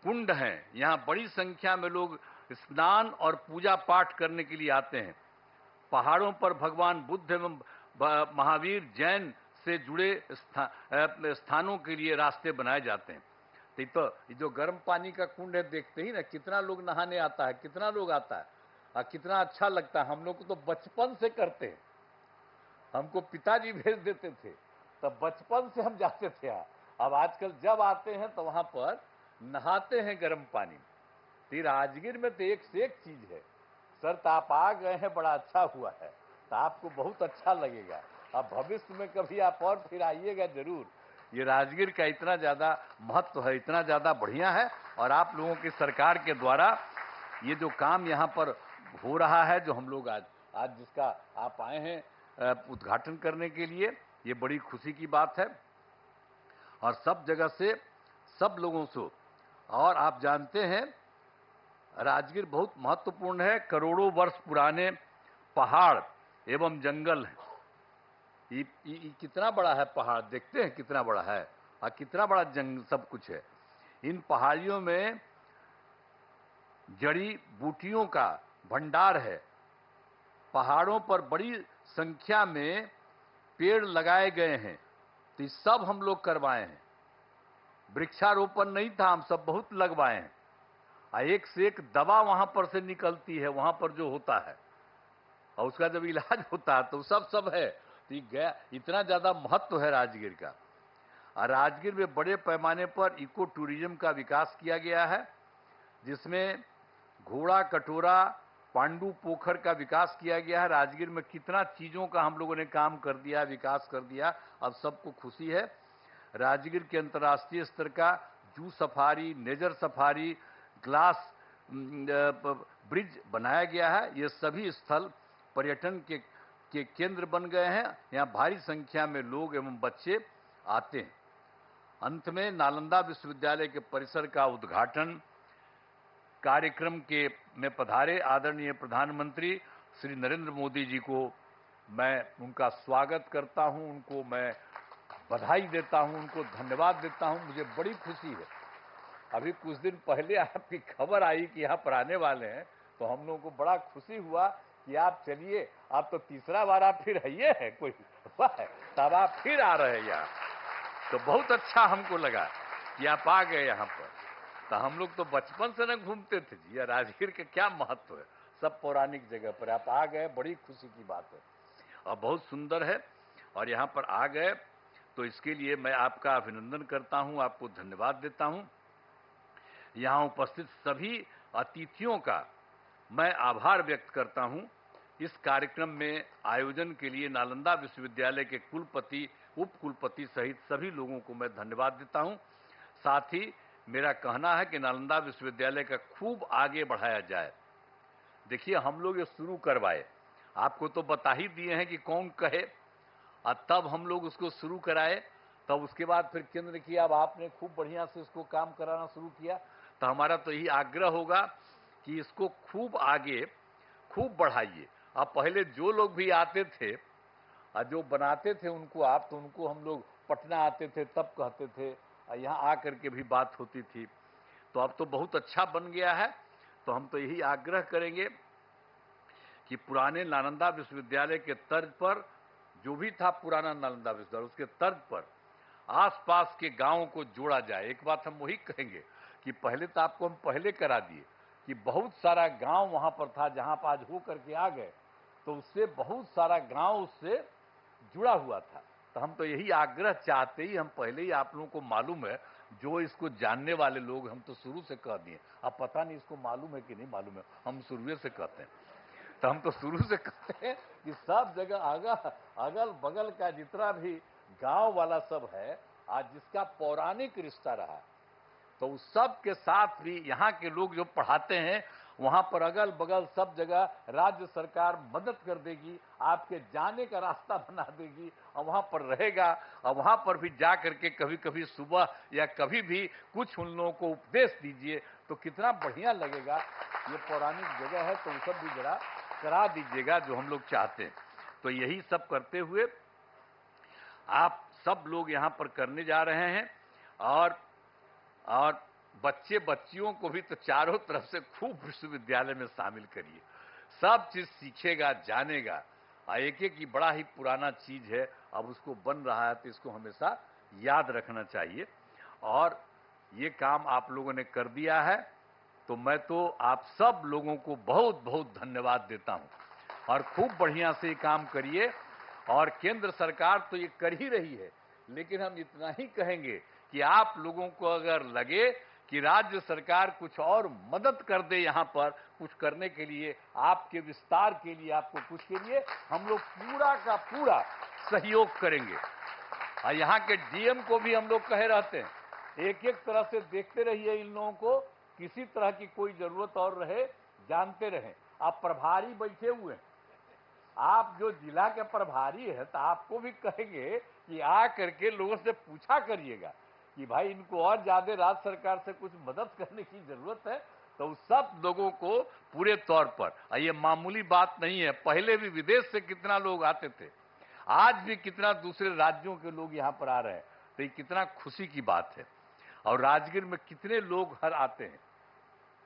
कुंड हैं, यहां बड़ी संख्या में लोग स्नान और पूजा पाठ करने के लिए आते हैं। पहाड़ों पर भगवान बुद्ध एवं महावीर जैन से जुड़े स्थानों के लिए रास्ते बनाए जाते हैं। तो ये जो गर्म पानी का कुंड है, देखते ही ना कितना लोग नहाने आता है, कितना लोग आता है, और कितना अच्छा लगता है। हम लोग को तो बचपन से करते हैं, हमको पिताजी भेज देते थे, तब बचपन से हम जाते थे। अब आजकल जब आते हैं तो वहां पर नहाते हैं गर्म पानी। तो राजगीर में तो एक से एक चीज है। सर, तो आप आ गए हैं, बड़ा अच्छा हुआ है, तो आपको बहुत अच्छा लगेगा। अब भविष्य में कभी आप और फिर आइएगा जरूर। ये राजगीर का इतना ज्यादा महत्व है, इतना ज्यादा बढ़िया है। और आप लोगों की सरकार के द्वारा ये जो काम यहाँ पर हो रहा है, जो हम लोग आज जिसका आप आए हैं उद्घाटन करने के लिए, ये बड़ी खुशी की बात है। और सब जगह से सब लोगों से, और आप जानते हैं राजगीर बहुत महत्वपूर्ण है। करोड़ों वर्ष पुराने पहाड़ एवं जंगल है। ये कितना बड़ा है पहाड़, देखते हैं कितना बड़ा है, और कितना बड़ा जंगल सब कुछ है। इन पहाड़ियों में जड़ी बूटियों का भंडार है। पहाड़ों पर बड़ी संख्या में पेड़ लगाए गए हैं, तो ये सब हम लोग करवाए हैं। वृक्षारोपण नहीं था, हम सब बहुत लगवाए हैं। एक से एक दवा वहां पर से निकलती है, वहां पर जो होता है, और उसका जब इलाज होता है तो सब है। तो गया इतना ज्यादा महत्व है राजगीर का। और राजगीर में बड़े पैमाने पर इको टूरिज्म का विकास किया गया है, जिसमें घोड़ा कटोरा पांडु पोखर का विकास किया गया है। राजगीर में कितना चीजों का हम लोगों ने काम कर दिया, विकास कर दिया, अब सबको खुशी है। राजगीर के अंतर्राष्ट्रीय स्तर का zoo safari, nature safari, glass bridge बनाया गया है। ये सभी स्थल पर्यटन के केंद्र बन गए हैं। यहाँ भारी संख्या में लोग एवं बच्चे आते हैं। अंत में नालंदा विश्वविद्यालय के परिसर का उद्घाटन कार्यक्रम में पधारे आदरणीय प्रधानमंत्री श्री नरेंद्र मोदी जी को मैं उनका स्वागत करता हूं, उनको मैं बधाई देता हूं, उनको धन्यवाद देता हूं। मुझे बड़ी खुशी है। अभी कुछ दिन पहले आपकी खबर आई कि यहाँ पर आने वाले हैं, तो हम लोगों को बड़ा खुशी हुआ कि आप चलिए, आप तो तीसरा बार आप फिर आइए है, कोई है तब आप फिर आ रहे हैं यहाँ, तो बहुत अच्छा हमको लगा कि आप आ गए यहाँ पर। तो हम लोग तो बचपन से न घूमते थे जी, राजगीर का क्या महत्व है, सब पौराणिक जगह पर आप आ गए, बड़ी खुशी की बात है और बहुत सुंदर है। और यहाँ पर आ गए तो इसके लिए मैं आपका अभिनंदन करता हूँ, आपको धन्यवाद देता हूँ। यहाँ उपस्थित सभी अतिथियों का मैं आभार व्यक्त करता हूँ। इस कार्यक्रम में आयोजन के लिए नालंदा विश्वविद्यालय के कुलपति, उप कुलपति सहित सभी लोगों को मैं धन्यवाद देता हूँ। साथ ही मेरा कहना है कि नालंदा विश्वविद्यालय का खूब आगे बढ़ाया जाए। देखिए, हम लोग ये शुरू करवाए, आपको तो बता ही दिए हैं कि कौन कहे, और तब हम लोग उसको शुरू कराए, तब उसके बाद फिर केंद्र किया, अब आपने खूब बढ़िया से इसको काम कराना शुरू किया। तो हमारा तो यही आग्रह होगा कि इसको खूब आगे खूब बढ़ाइए। अब पहले जो लोग भी आते थे और जो बनाते थे उनको आप, तो उनको हम लोग पटना आते थे तब कहते थे, और यहाँ आकर के भी बात होती थी। तो अब तो बहुत अच्छा बन गया है। तो हम तो यही आग्रह करेंगे कि पुराने नालंदा विश्वविद्यालय के तर्ज पर, जो भी था पुराना नालंदा विश्वविद्यालय, उसके तर्ज पर आसपास के गांवों को जोड़ा जाए। एक बात हम वही कहेंगे कि पहले तो आपको हम पहले करा दिए कि बहुत सारा गांव वहां पर था जहां पर आज हो करके आ गए, तो उससे बहुत सारा गांव उससे जुड़ा हुआ था। तो हम तो यही आग्रह चाहते ही, हम पहले ही आप लोगों को मालूम है, जो इसको जानने वाले लोग, हम तो शुरू से कह दिए, अब पता नहीं इसको मालूम है कि नहीं मालूम है, हम शुरू से कहते हैं। तो हम तो शुरू से कहते हैं कि सब जगह अगल बगल का जितना भी गांव वाला सब है, आज जिसका पौराणिक रिश्ता रहा, तो उस सब के साथ भी यहाँ के लोग जो पढ़ाते हैं, वहां पर अगल बगल सब जगह राज्य सरकार मदद कर देगी, आपके जाने का रास्ता बना देगी, और वहां पर रहेगा, और वहां पर भी जा करके कभी कभी सुबह या कभी भी कुछ उन लोगों को उपदेश दीजिए, तो कितना बढ़िया लगेगा। ये पौराणिक जगह है, तो वो सब भी जरा करा दीजिएगा जो हम लोग चाहते हैं। तो यही सब करते हुए आप सब लोग यहाँ पर करने जा रहे हैं, और बच्चे बच्चियों को भी तो चारों तरफ से खूब विश्वविद्यालय में शामिल करिए, सब चीज सीखेगा, जानेगा। एक एक ही बड़ा ही पुराना चीज है, अब उसको बन रहा है, तो इसको हमेशा याद रखना चाहिए। और ये काम आप लोगों ने कर दिया है, तो मैं तो आप सब लोगों को बहुत बहुत धन्यवाद देता हूं, और खूब बढ़िया से ये काम करिए। और केंद्र सरकार तो ये कर ही रही है, लेकिन हम इतना ही कहेंगे कि आप लोगों को अगर लगे कि राज्य सरकार कुछ और मदद कर दे, यहाँ पर कुछ करने के लिए, आपके विस्तार के लिए, आपको कुछ के लिए, हम लोग पूरा का पूरा सहयोग करेंगे। और यहाँ के डीएम को भी हम लोग कहे रहते हैं, एक एक तरह से देखते रहिए इन लोगों को, किसी तरह की कोई जरूरत और रहे, जानते रहें। आप प्रभारी बैठे हुए हैं, आप जो जिला के प्रभारी है, तो आपको भी कहेंगे कि आ करके लोगों से पूछा करिएगा कि भाई इनको और ज्यादा राज्य सरकार से कुछ मदद करने की जरूरत है। तो सब लोगों को पूरे तौर पर, ये मामूली बात नहीं है, पहले भी विदेश से कितना लोग आते थे, आज भी कितना दूसरे राज्यों के लोग यहाँ पर आ रहे हैं, तो ये कितना खुशी की बात है। और राजगीर में कितने लोग हर आते हैं,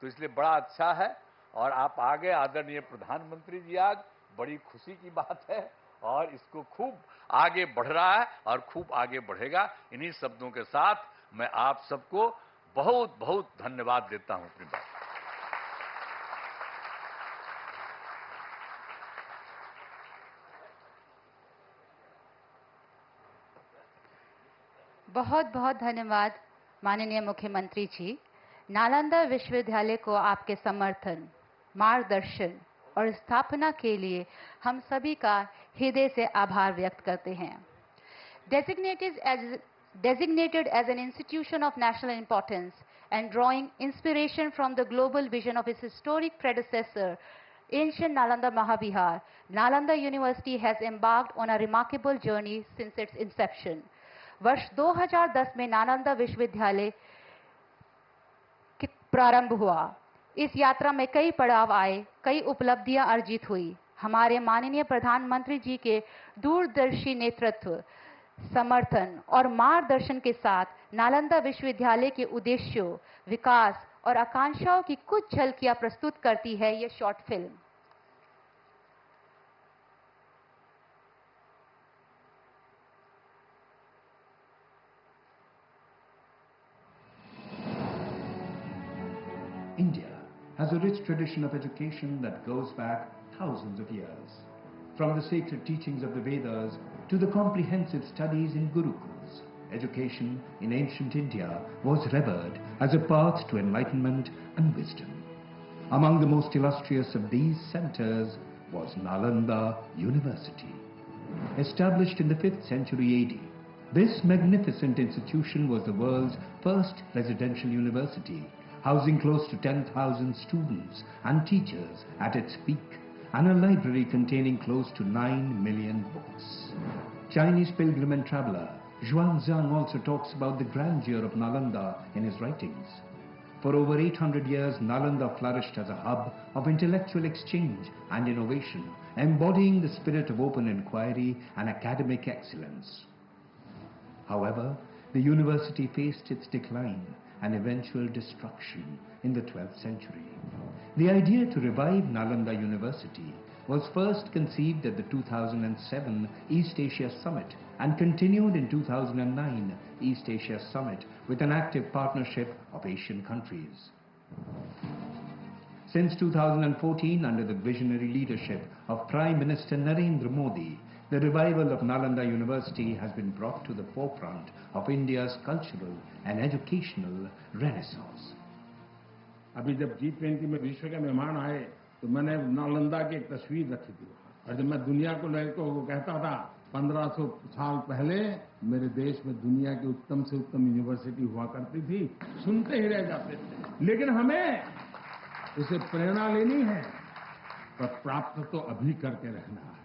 तो इसलिए बड़ा अच्छा है। और आप आ गए, आदरणीय प्रधानमंत्री जी, आज बड़ी खुशी की बात है, और इसको खूब आगे बढ़ रहा है और खूब आगे बढ़ेगा। इन्हीं शब्दों के साथ मैं आप सबको बहुत बहुत धन्यवाद देता हूं अपनी बात। बहुत बहुत धन्यवाद माननीय मुख्यमंत्री जी। नालंदा विश्वविद्यालय को आपके समर्थन, मार्गदर्शन और स्थापना के लिए हम सभी का हृदय से आभार व्यक्त करते हैं। Designated as an institution of national importance and drawing inspiration from the global vision of its historic predecessor, ancient Nalanda Mahavihar, Nalanda University has embarked on a remarkable journey since its inception. वर्ष 2010 में नालंदा विश्वविद्यालय प्रारंभ हुआ। इस यात्रा में कई पड़ाव आए, कई उपलब्धियां अर्जित हुई। हमारे माननीय प्रधानमंत्री जी के दूरदर्शी नेतृत्व, समर्थन और मार्गदर्शन के साथ नालंदा विश्वविद्यालय के उद्देश्यों, विकास और आकांक्षाओं की कुछ झलकियां प्रस्तुत करती है यह short film. India has a rich tradition of education that goes back thousands of years. From the sacred teachings of the Vedas to the comprehensive studies in Gurukuls, education in ancient India was revered as a path to enlightenment and wisdom. Among the most illustrious of these centers was Nalanda University. Established in the 5th century AD, this magnificent institution was the world's first residential university, housing close to 10,000 students and teachers at its peak, and a library containing close to 9 million books. Chinese pilgrim and traveler Xuanzang also talks about the grandeur of Nalanda in his writings. For over 800 years, Nalanda flourished as a hub of intellectual exchange and innovation, embodying the spirit of open inquiry and academic excellence. However, the university faced its decline and eventual destruction in the 12th century. The idea to revive Nalanda University was first conceived at the 2007 East Asia Summit and continued in 2009 East Asia Summit with an active partnership of Asian countries. Since 2014, under the visionary leadership of Prime Minister Narendra Modi, the revival of Nalanda University has been brought to the forefront of India's cultural and educational renaissance. अभी जब G20 में विश्व के मेहमान आए तो मैंने नालंदा की एक तस्वीर रखी थी और जब मैं दुनिया को कहता था 1500 साल पहले मेरे देश में दुनिया की उत्तम से उत्तम यूनिवर्सिटी हुआ करती थी, सुनते ही रह जाते थे। लेकिन हमें उसे प्रेरणा लेनी है पर प्राप्त तो अभी करके रहना है।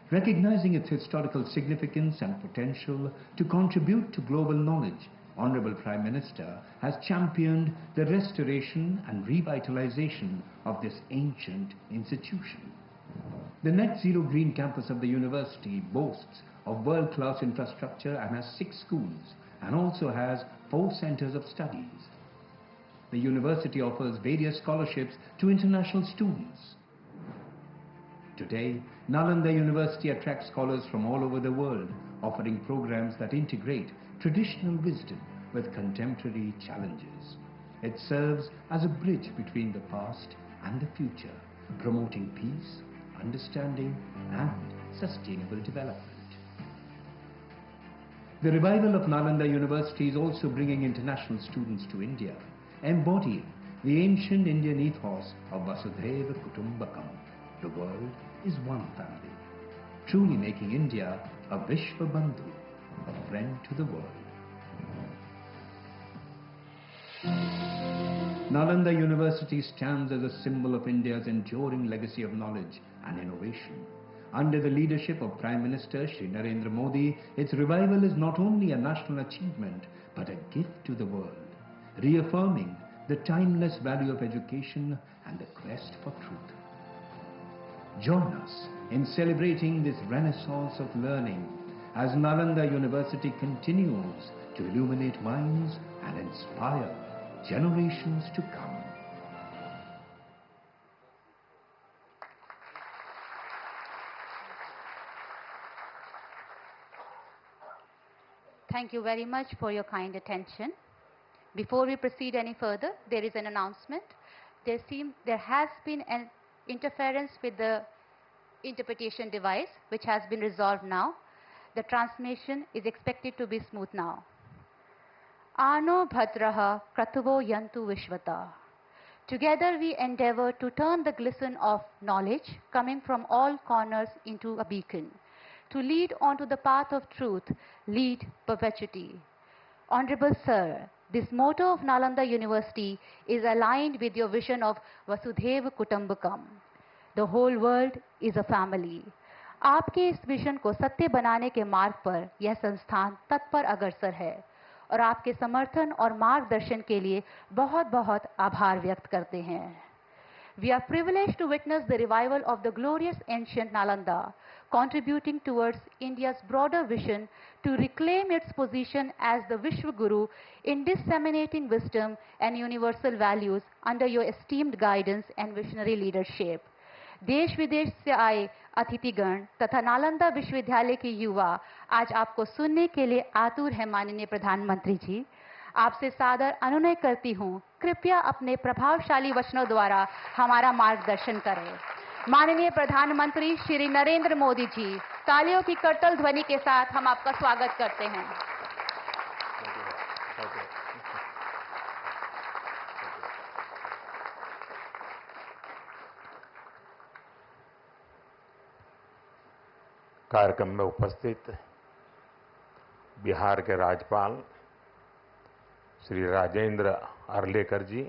Recognizing its historical significance and potential to contribute to global knowledge, Honorable Prime Minister has championed the restoration and revitalization of this ancient institution. The Net Zero Green campus of the university boasts of world-class infrastructure and has 6 schools and also has 4 centers of studies. The university offers various scholarships to international students. Today, Nalanda University attracts scholars from all over the world, offering programs that integrate traditional wisdom with contemporary challenges. It serves as a bridge between the past and the future, promoting peace, understanding, and sustainable development. The revival of Nalanda University is also bringing international students to India, embodying the ancient Indian ethos of Vasudhaiva Kutumbakam. The world is one family, truly making India a Vishwa Bandhu, a friend to the world. Nalanda University stands as a symbol of India's enduring legacy of knowledge and innovation. Under the leadership of Prime Minister Shri Narendra Modi, its revival is not only a national achievement, but a gift to the world, reaffirming the timeless value of education and the quest for truth. Join us in celebrating this renaissance of learning as Nalanda University continues to illuminate minds and inspire generations to come. Thank you very much for your kind attention. Before we proceed any further, there is an announcement. There has been an interference with the interpretation device, which has been resolved now. The transmission is expected to be smooth now. Ano bhadraha kratuvo yantu vishvata. Together we endeavor to turn the glisten of knowledge coming from all corners into a beacon, to lead onto the path of truth, lead perpetuity. Honorable Sir, this motto of Nalanda University is aligned with your vision of Vasudhaiva Kutumbakam. The whole world is a family. आपके इस vision को सत्य बनाने के मार्ग पर यह संस्थान तत्पर अग्रसर है और आपके समर्थन और मार्गदर्शन के लिए बहुत बहुत आभार व्यक्त करते हैं. We are privileged to witness the revival of the glorious ancient Nalanda, contributing towards India's broader vision to reclaim its position as the Vishwa Guru in disseminating wisdom and universal values under your esteemed guidance and visionary leadership. देश विदेश से आए अतिथिगण तथा नालंदा विश्वविद्यालय के युवा आज आपको सुनने के लिए आतुर हैं. माननीय प्रधानमंत्री जी, आपसे सादर अनुनय करती हूँ, कृपया अपने प्रभावशाली वचनों द्वारा हमारा मार्गदर्शन करें. माननीय प्रधानमंत्री श्री नरेंद्र मोदी जी, तालियों की करतल ध्वनि के साथ हम आपका स्वागत करते हैं. कार्यक्रम में उपस्थित बिहार के राज्यपाल श्री राजेंद्र अर्लेकर जी,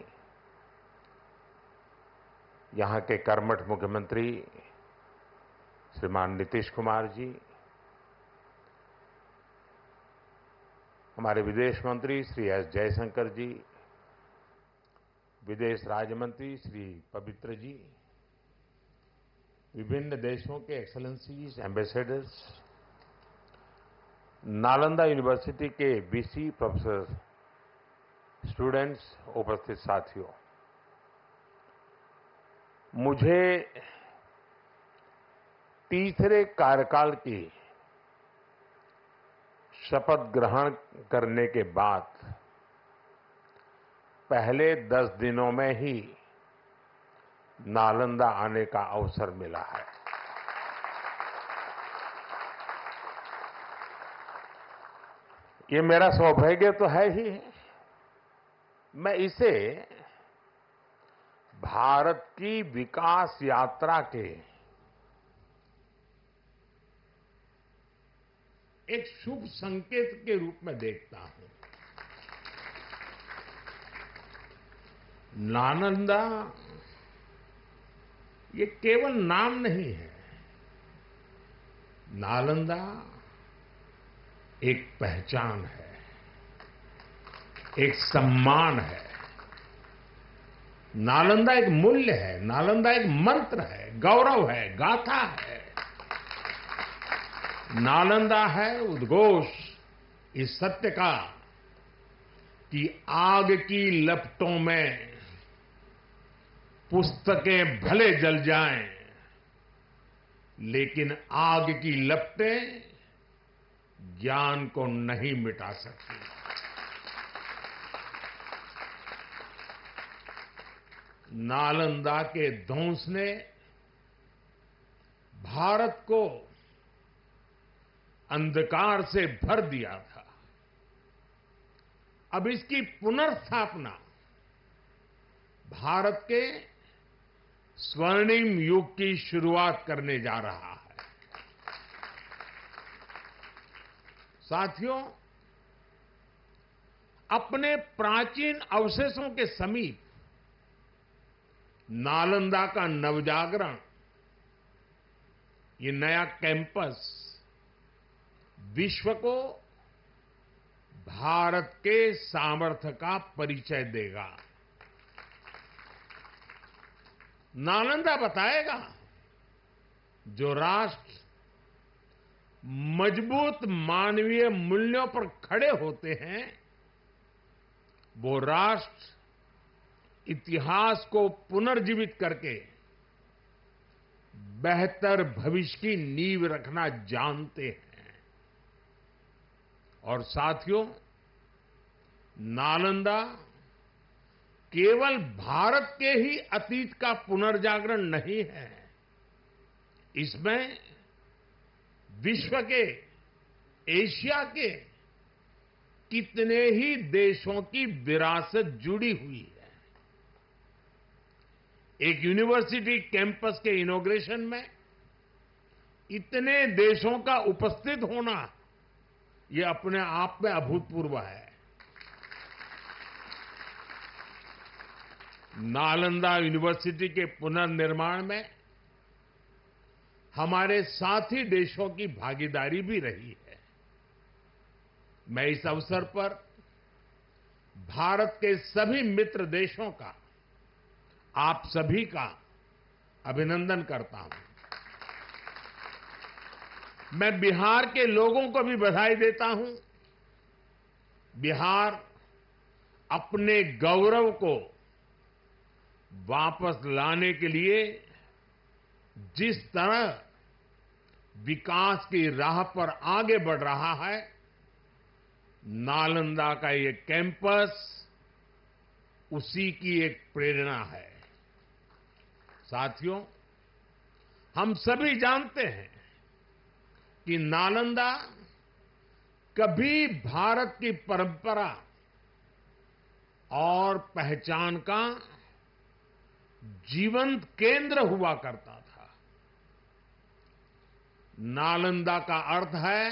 यहाँ के कर्मठ मुख्यमंत्री श्रीमान नीतीश कुमार जी, हमारे विदेश मंत्री श्री एस जयशंकर जी, विदेश राज्य मंत्री श्री पवित्र जी, विभिन्न देशों के एक्सेलेंसीज, एम्बेसडर्स, नालंदा यूनिवर्सिटी के वीसी प्रोफेसर, स्टूडेंट्स, उपस्थित साथियों, मुझे तीसरे कार्यकाल की शपथ ग्रहण करने के बाद पहले 10 दिनों में ही नालंदा आने का अवसर मिला है। ये मेरा सौभाग्य तो है ही। मैं इसे भारत की विकास यात्रा के एक शुभ संकेत के रूप में देखता हूं। नालंदा ये केवल नाम नहीं है। नालंदा एक पहचान है, एक सम्मान है। नालंदा एक मूल्य है, नालंदा एक मंत्र है, गौरव है, गाथा है। नालंदा है उद्घोष इस सत्य का कि आग की लपटों में पुस्तकें भले जल जाएं, लेकिन आग की लपटें ज्ञान को नहीं मिटा सकती। नालंदा के ध्वंस ने भारत को अंधकार से भर दिया था। अब इसकी पुनर्स्थापना भारत के स्वर्णिम युग की शुरुआत करने जा रहा है। साथियों, अपने प्राचीन अवशेषों के समीप नालंदा का नवजागरण, ये नया कैंपस विश्व को भारत के सामर्थ्य का परिचय देगा। नालंदा बताएगा जो राष्ट्र मजबूत मानवीय मूल्यों पर खड़े होते हैं, वो राष्ट्र इतिहास को पुनर्जीवित करके बेहतर भविष्य की नींव रखना जानते हैं। और साथियों, नालंदा केवल भारत के ही अतीत का पुनर्जागरण नहीं है, इसमें विश्व के, एशिया के कितने ही देशों की विरासत जुड़ी हुई है। एक यूनिवर्सिटी कैंपस के इनॉग्रेशन में इतने देशों का उपस्थित होना, ये अपने आप में अभूतपूर्व है। नालंदा यूनिवर्सिटी के पुनर्निर्माण में हमारे साथी देशों की भागीदारी भी रही है। मैं इस अवसर पर भारत के सभी मित्र देशों का, आप सभी का अभिनंदन करता हूं। मैं बिहार के लोगों को भी बधाई देता हूं। बिहार अपने गौरव को वापस लाने के लिए जिस तरह विकास की राह पर आगे बढ़ रहा है, नालंदा का ये कैंपस उसी की एक प्रेरणा है। साथियों, हम सभी जानते हैं कि नालंदा कभी भारत की परंपरा और पहचान का जीवंत केंद्र हुआ करता था। नालंदा का अर्थ है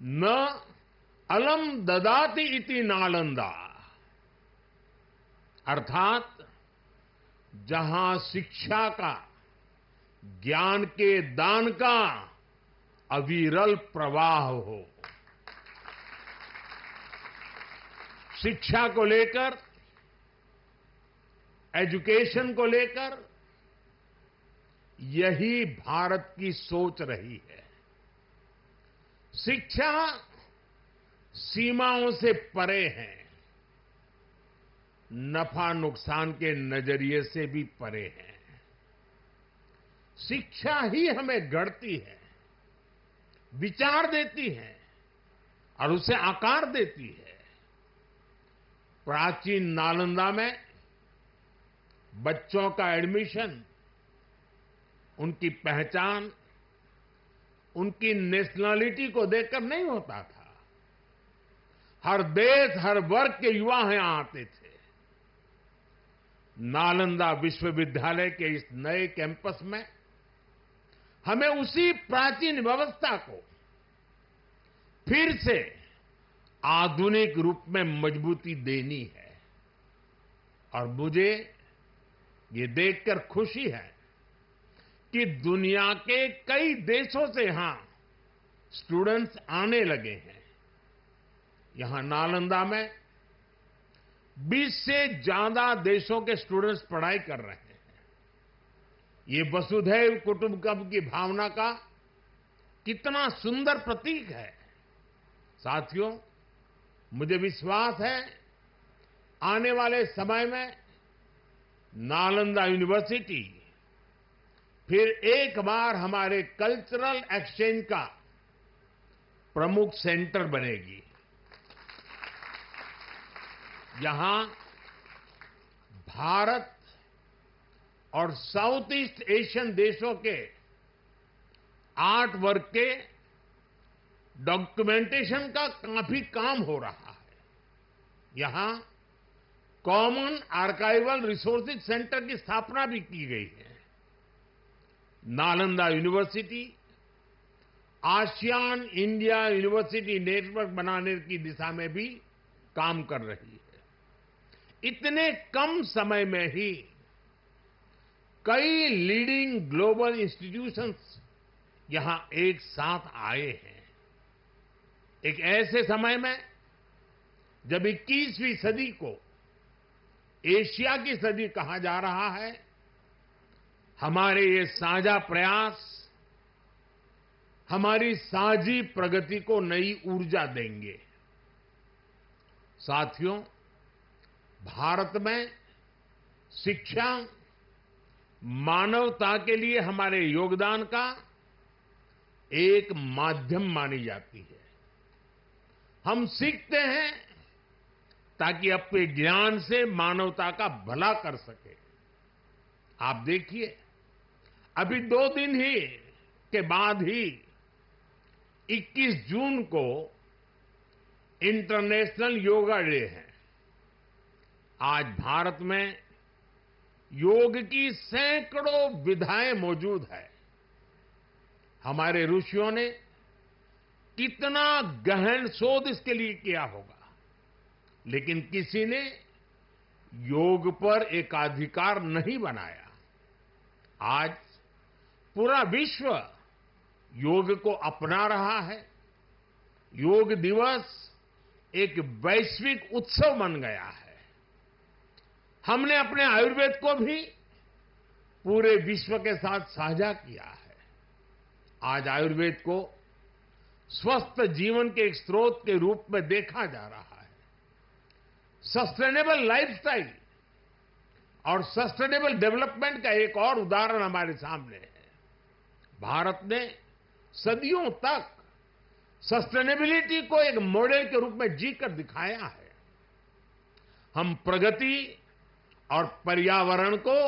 न अलम ददाति इति नालंदा, अर्थात जहां शिक्षा का, ज्ञान के दान का अविरल प्रवाह हो। शिक्षा को लेकर, एजुकेशन को लेकर यही भारत की सोच रही है। शिक्षा सीमाओं से परे है, नफा नुकसान के नजरिए से भी परे है। शिक्षा ही हमें गढ़ती है, विचार देती है और उसे आकार देती है। प्राचीन नालंदा में बच्चों का एडमिशन, उनकी पहचान, उनकी नेशनलिटी को देखकर नहीं होता था। हर देश, हर वर्ग के युवा यहां आते थे। नालंदा विश्वविद्यालय के इस नए कैंपस में हमें उसी प्राचीन व्यवस्था को फिर से आधुनिक रूप में मजबूती देनी है। और मुझे ये देखकर खुशी है कि दुनिया के कई देशों से यहां स्टूडेंट्स आने लगे हैं। यहां नालंदा में 20 से ज्यादा देशों के स्टूडेंट्स पढ़ाई कर रहे हैं। ये वसुधैव कुटुंबकम की भावना का कितना सुंदर प्रतीक है। साथियों, मुझे विश्वास है आने वाले समय में नालंदा यूनिवर्सिटी फिर एक बार हमारे कल्चरल एक्सचेंज का प्रमुख सेंटर बनेगी। यहां भारत और साउथ ईस्ट एशियन देशों के आर्ट वर्क के डॉक्यूमेंटेशन का काफी काम हो रहा है। यहां कॉमन आर्काइवल रिसोर्सेज सेंटर की स्थापना भी की गई है। Nalanda university ASEAN India university network बनाने की दिशा में भी काम कर रही है। इतने कम समय में ही कई लीडिंग ग्लोबल इंस्टीट्यूशंस यहां एक साथ आए हैं। एक ऐसे समय में जब 21वीं सदी को एशिया की सदी कहा जा रहा है, हमारे ये साझा प्रयास हमारी साझी प्रगति को नई ऊर्जा देंगे। साथियों, भारत में शिक्षा मानवता के लिए हमारे योगदान का एक माध्यम मानी जाती है। हम सीखते हैं ताकि अपने ज्ञान से मानवता का भला कर सके। आप देखिए, अभी 2 दिन ही के बाद ही 21 जून को इंटरनेशनल योगा डे है। आज भारत में योग की सैकड़ों विधाएं मौजूद है। हमारे ऋषियों ने कितना गहन शोध इसके लिए किया होगा, लेकिन किसी ने योग पर एकाधिकार नहीं बनाया। आज पूरा विश्व योग को अपना रहा है। योग दिवस एक वैश्विक उत्सव बन गया है। हमने अपने आयुर्वेद को भी पूरे विश्व के साथ साझा किया है। आज आयुर्वेद को स्वस्थ जीवन के एक स्रोत के रूप में देखा जा रहा है। सस्टेनेबल लाइफस्टाइल और सस्टेनेबल डेवलपमेंट का एक और उदाहरण हमारे सामने है। भारत ने सदियों तक सस्टेनेबिलिटी को एक मॉडल के रूप में जीकर दिखाया है। हम प्रगति और पर्यावरण को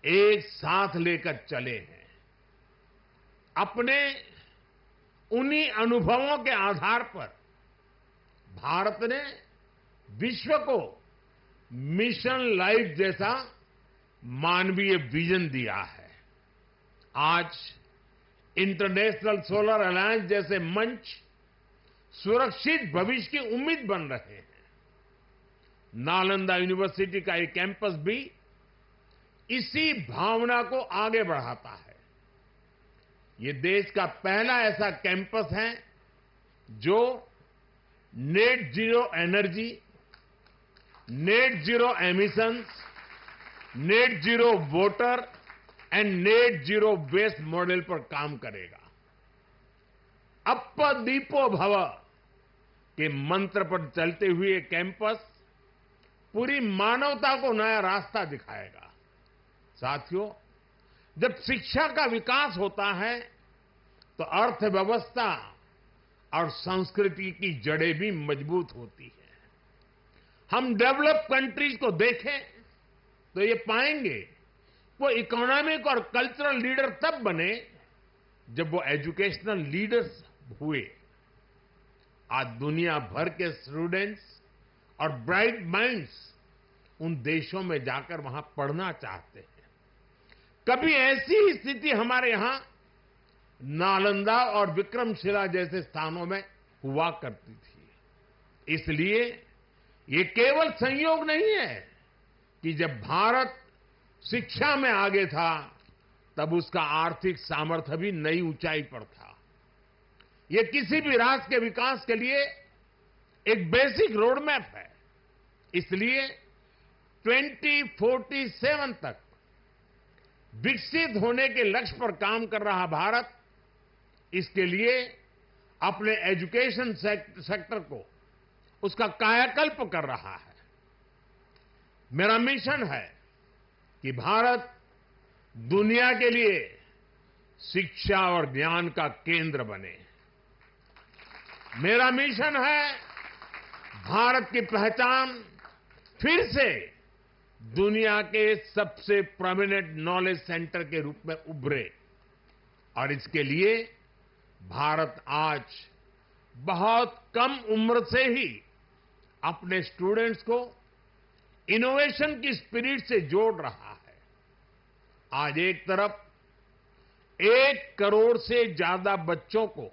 एक साथ लेकर चले हैं। अपने उन्हीं अनुभवों के आधार पर भारत ने विश्व को मिशन लाइफ जैसा मानवीय विजन दिया है। आज इंटरनेशनल सोलर अलायंस जैसे मंच सुरक्षित भविष्य की उम्मीद बन रहे हैं। नालंदा यूनिवर्सिटी का एक कैंपस भी इसी भावना को आगे बढ़ाता है। ये देश का पहला ऐसा कैंपस है जो net zero energy, net zero emissions, net zero water and net zero waste model पर काम करेगा। अप्प दीपो भव के मंत्र पर चलते हुए कैंपस पूरी मानवता को नया रास्ता दिखाएगा। साथियों, जब शिक्षा का विकास होता है तो अर्थव्यवस्था और संस्कृति की जड़ें भी मजबूत होती है। हम डेवलप कंट्रीज को देखें तो ये पाएंगे वो इकोनॉमिक और कल्चरल लीडर तब बने जब वो एजुकेशनल लीडर्स हुए। आज दुनिया भर के स्टूडेंट्स और ब्राइट माइंड्स उन देशों में जाकर वहां पढ़ना चाहते हैं। कभी ऐसी स्थिति हमारे यहां नालंदा और विक्रमशिला जैसे स्थानों में हुआ करती थी। इसलिए ये केवल संयोग नहीं है कि जब भारत शिक्षा में आगे था तब उसका आर्थिक सामर्थ्य भी नई ऊंचाई पर था। ये किसी भी राष्ट्र के विकास के लिए एक बेसिक रोड मैप है। इसलिए 2047 तक विकसित होने के लक्ष्य पर काम कर रहा भारत इसके लिए अपने एजुकेशन सेक्टर को उसका कायाकल्प कर रहा है। मेरा मिशन है कि भारत दुनिया के लिए शिक्षा और ज्ञान का केंद्र बने। मेरा मिशन है भारत की पहचान फिर से दुनिया के सबसे प्रोमिनेंट नॉलेज सेंटर के रूप में उभरे। और इसके लिए भारत आज बहुत कम उम्र से ही अपने स्टूडेंट्स को इनोवेशन की स्पिरिट से जोड़ रहा है। आज एक तरफ 1 करोड़ से ज्यादा बच्चों को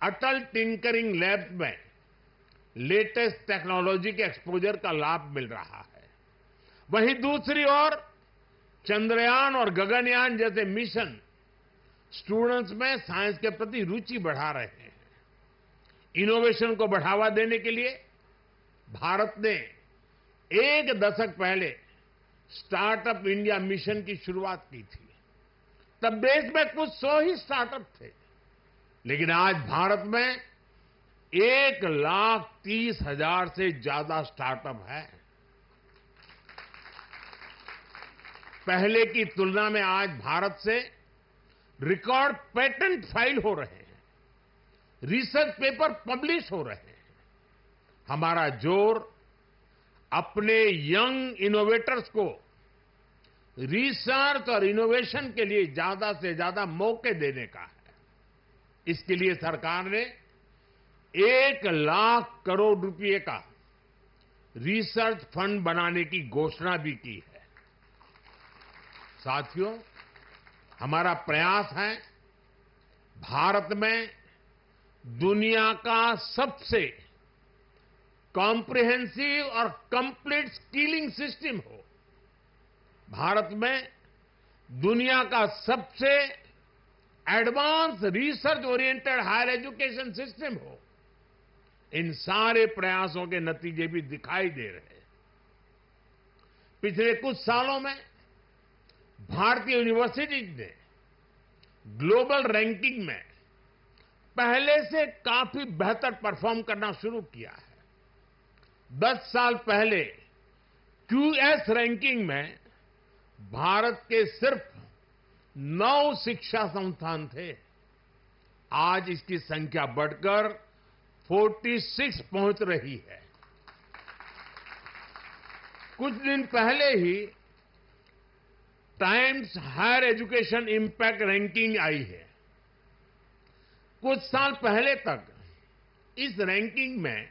अटल टिंकरिंग लैब में लेटेस्ट टेक्नोलॉजी के एक्सपोजर का लाभ मिल रहा है, वहीं दूसरी ओर चंद्रयान और गगनयान जैसे मिशन स्टूडेंट्स में साइंस के प्रति रुचि बढ़ा रहे हैं। इनोवेशन को बढ़ावा देने के लिए भारत ने 1 दशक पहले स्टार्टअप इंडिया मिशन की शुरुआत की थी। तब देश में कुछ 100 ही स्टार्टअप थे, लेकिन आज भारत में 1,30,000 से ज्यादा स्टार्टअप है। पहले की तुलना में आज भारत से रिकॉर्ड पेटेंट फाइल हो रहे हैं, रिसर्च पेपर पब्लिश हो रहे हैं। हमारा जोर अपने यंग इनोवेटर्स को रिसर्च और इनोवेशन के लिए ज्यादा से ज्यादा मौके देने का है। इसके लिए सरकार ने 1 लाख करोड़ रुपए का रिसर्च फंड बनाने की घोषणा भी की है। साथियों, हमारा प्रयास है भारत में दुनिया का सबसे कॉम्प्रिहेंसिव और कंप्लीट स्किलिंग सिस्टम हो। भारत में दुनिया का सबसे advance research oriented higher education system हो। इन सारे प्रयासों के नतीजे भी दिखाई दे रहे हैं। पिछले कुछ सालों में भारतीय यूनिवर्सिटीज ने ग्लोबल रैंकिंग में पहले से काफी बेहतर परफॉर्म करना शुरू किया है। 10 साल पहले क्यूएस रैंकिंग में भारत के सिर्फ 9 शिक्षा संस्थान थे। आज इसकी संख्या बढ़कर 46 पहुंच रही है। कुछ दिन पहले ही Times Higher Education impact ranking आई है। कुछ साल पहले तक इस रैंकिंग में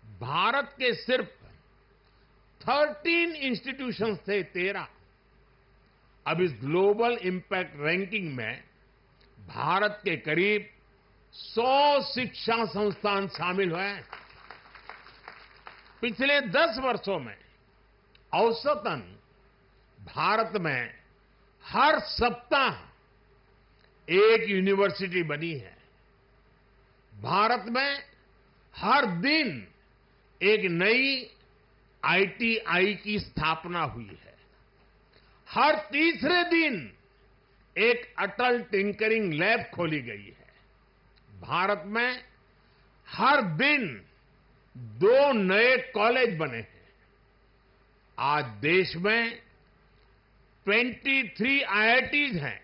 भारत के सिर्फ 13 इंस्टीट्यूशंस थे, 13। अब इस ग्लोबल इंपैक्ट रैंकिंग में भारत के करीब 100 शिक्षा संस्थान शामिल हुए हैं। पिछले 10 वर्षों में औसतन भारत में हर सप्ताह एक यूनिवर्सिटी बनी है। भारत में हर दिन एक नई आईटीआई की स्थापना हुई है। हर तीसरे दिन एक अटल टिंकरिंग लैब खोली गई है। भारत में हर दिन 2 नए कॉलेज बने हैं। आज देश में 23 IITs हैं।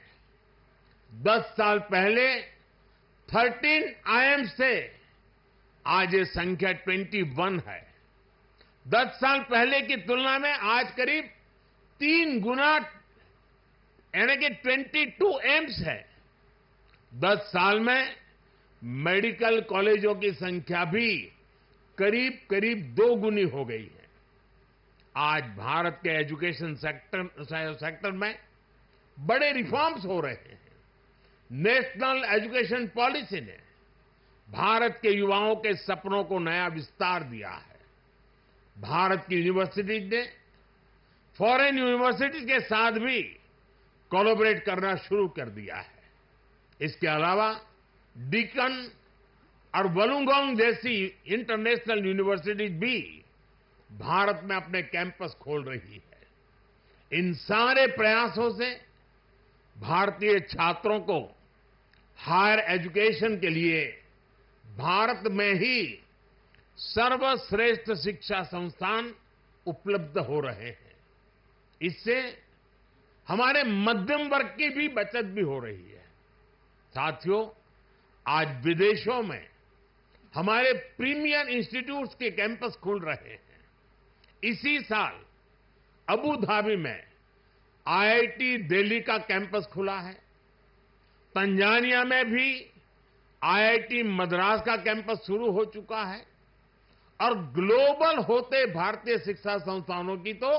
10 साल पहले 13 IIMs थे, आज ये संख्या 21 है। 10 साल पहले की तुलना में आज करीब 3 गुना यानी कि 22 एम्स है। 10 साल में मेडिकल कॉलेजों की संख्या भी करीब करीब 2 गुनी हो गई है। आज भारत के एजुकेशन सेक्टर में बड़े रिफॉर्म्स हो रहे हैं। नेशनल एजुकेशन पॉलिसी ने भारत के युवाओं के सपनों को नया विस्तार दिया है। भारत की यूनिवर्सिटीज ने फॉरेन यूनिवर्सिटीज के साथ भी कोलैबोरेट करना शुरू कर दिया है। इसके अलावा डीकन और वुलुंगोंग जैसी इंटरनेशनल यूनिवर्सिटीज भी भारत में अपने कैंपस खोल रही है। इन सारे प्रयासों से भारतीय छात्रों को हायर एजुकेशन के लिए भारत में ही सर्वश्रेष्ठ शिक्षा संस्थान उपलब्ध हो रहे हैं। इससे हमारे मध्यम वर्ग की भी बचत भी हो रही है। साथियों, आज विदेशों में हमारे प्रीमियर इंस्टीट्यूट्स के कैंपस खुल रहे हैं। इसी साल अबू धाबी में आईआईटी दिल्ली का कैंपस खुला है। तंजानिया में भी आईआईटी मद्रास का कैंपस शुरू हो चुका है। और ग्लोबल होते भारतीय शिक्षा संस्थानों की तो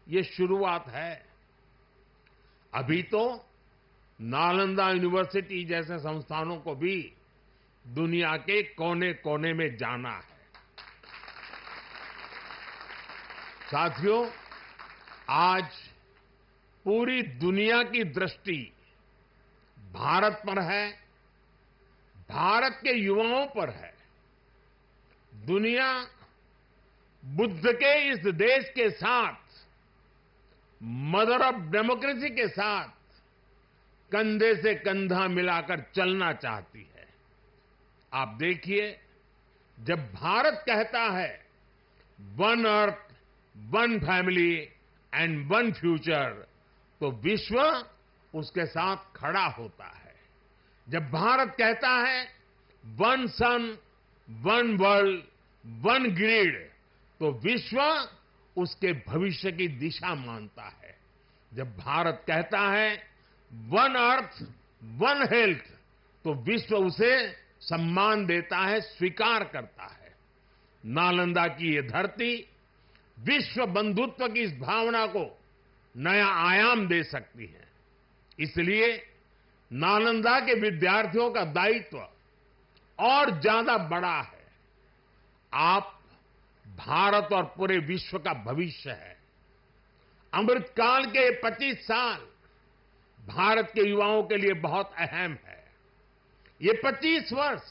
ये शुरुआत है। अभी तो नालंदा यूनिवर्सिटी जैसे संस्थानों को भी दुनिया के कोने कोने में जाना है। साथियों, आज पूरी दुनिया की दृष्टि भारत पर है, भारत के युवाओं पर है। दुनिया बुद्ध के इस देश के साथ, मदर ऑफ डेमोक्रेसी के साथ कंधे से कंधा मिलाकर चलना चाहती है। आप देखिए, जब भारत कहता है one earth, one family and one future, तो विश्व उसके साथ खड़ा होता है। जब भारत कहता है वन सन, वन वर्ल्ड, वन ग्रिड, तो विश्व उसके भविष्य की दिशा मानता है। जब भारत कहता है वन अर्थ, वन हेल्थ, तो विश्व उसे सम्मान देता है, स्वीकार करता है। नालंदा की ये धरती विश्व बंधुत्व की इस भावना को नया आयाम दे सकती है। इसलिए नालंदा के विद्यार्थियों का दायित्व और ज्यादा बड़ा है। आप भारत और पूरे विश्व का भविष्य है। अमृतकाल के 25 साल भारत के युवाओं के लिए बहुत अहम है। ये 25 वर्ष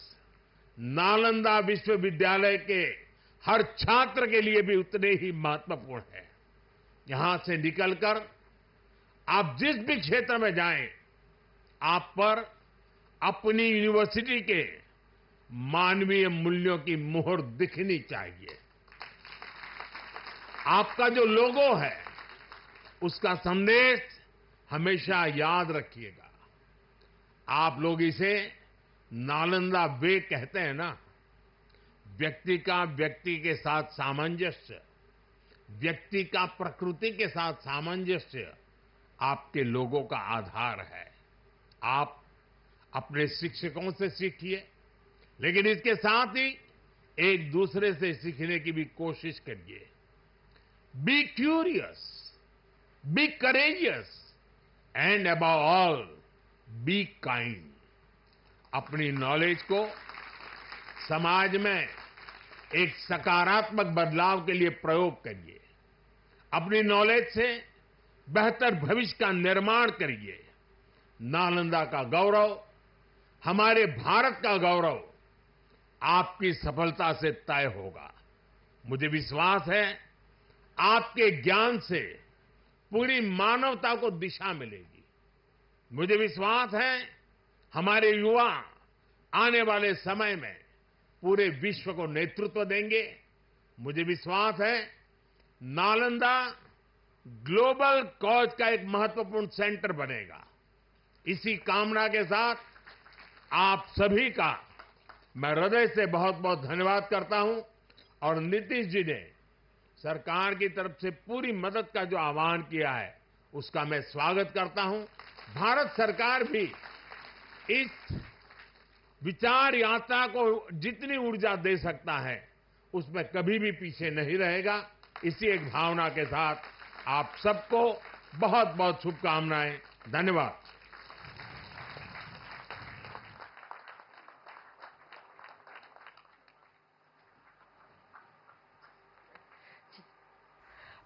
नालंदा विश्वविद्यालय के हर छात्र के लिए भी उतने ही महत्वपूर्ण है। यहां से निकलकर आप जिस भी क्षेत्र में जाएं, आप पर अपनी यूनिवर्सिटी के मानवीय मूल्यों की मुहर दिखनी चाहिए। आपका जो लोगो है, उसका संदेश हमेशा याद रखिएगा। आप लोग इसे नालंदा वे कहते हैं ना। व्यक्ति का व्यक्ति के साथ सामंजस्य, व्यक्ति का प्रकृति के साथ सामंजस्य आपके लोगों का आधार है। आप अपने शिक्षकों से सीखिए, लेकिन इसके साथ ही एक दूसरे से सीखने की भी कोशिश करिए। Be curious, be courageous and above all be kind. अपनी नॉलेज को समाज में एक सकारात्मक बदलाव के लिए प्रयोग करिए। अपनी नॉलेज से बेहतर भविष्य का निर्माण करिए। नालंदा का गौरव, हमारे भारत का गौरव आपकी सफलता से तय होगा। मुझे विश्वास है आपके ज्ञान से पूरी मानवता को दिशा मिलेगी। मुझे विश्वास है हमारे युवा आने वाले समय में पूरे विश्व को नेतृत्व देंगे। मुझे विश्वास है नालंदा ग्लोबल कॉज का एक महत्वपूर्ण सेंटर बनेगा। इसी कामना के साथ आप सभी का मैं हृदय से बहुत बहुत धन्यवाद करता हूं और नीतीश जी ने सरकार की तरफ से पूरी मदद का जो आह्वान किया है उसका मैं स्वागत करता हूं। भारत सरकार भी इस विचार यात्रा को जितनी ऊर्जा दे सकता है उसमें कभी भी पीछे नहीं रहेगा। इसी एक भावना के साथ आप सबको बहुत बहुत शुभकामनाएं। धन्यवाद।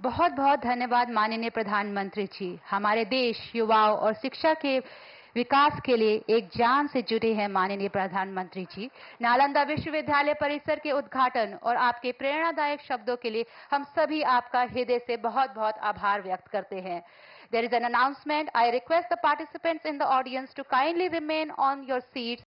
बहुत बहुत धन्यवाद माननीय प्रधानमंत्री जी। हमारे देश युवाओं और शिक्षा के विकास के लिए एक जान से जुड़े हैं माननीय प्रधानमंत्री जी। नालंदा विश्वविद्यालय परिसर के उद्घाटन और आपके प्रेरणादायक शब्दों के लिए हम सभी आपका हृदय से बहुत बहुत आभार व्यक्त करते हैं। There is an announcement. I request the participants in the audience to kindly remain on your seats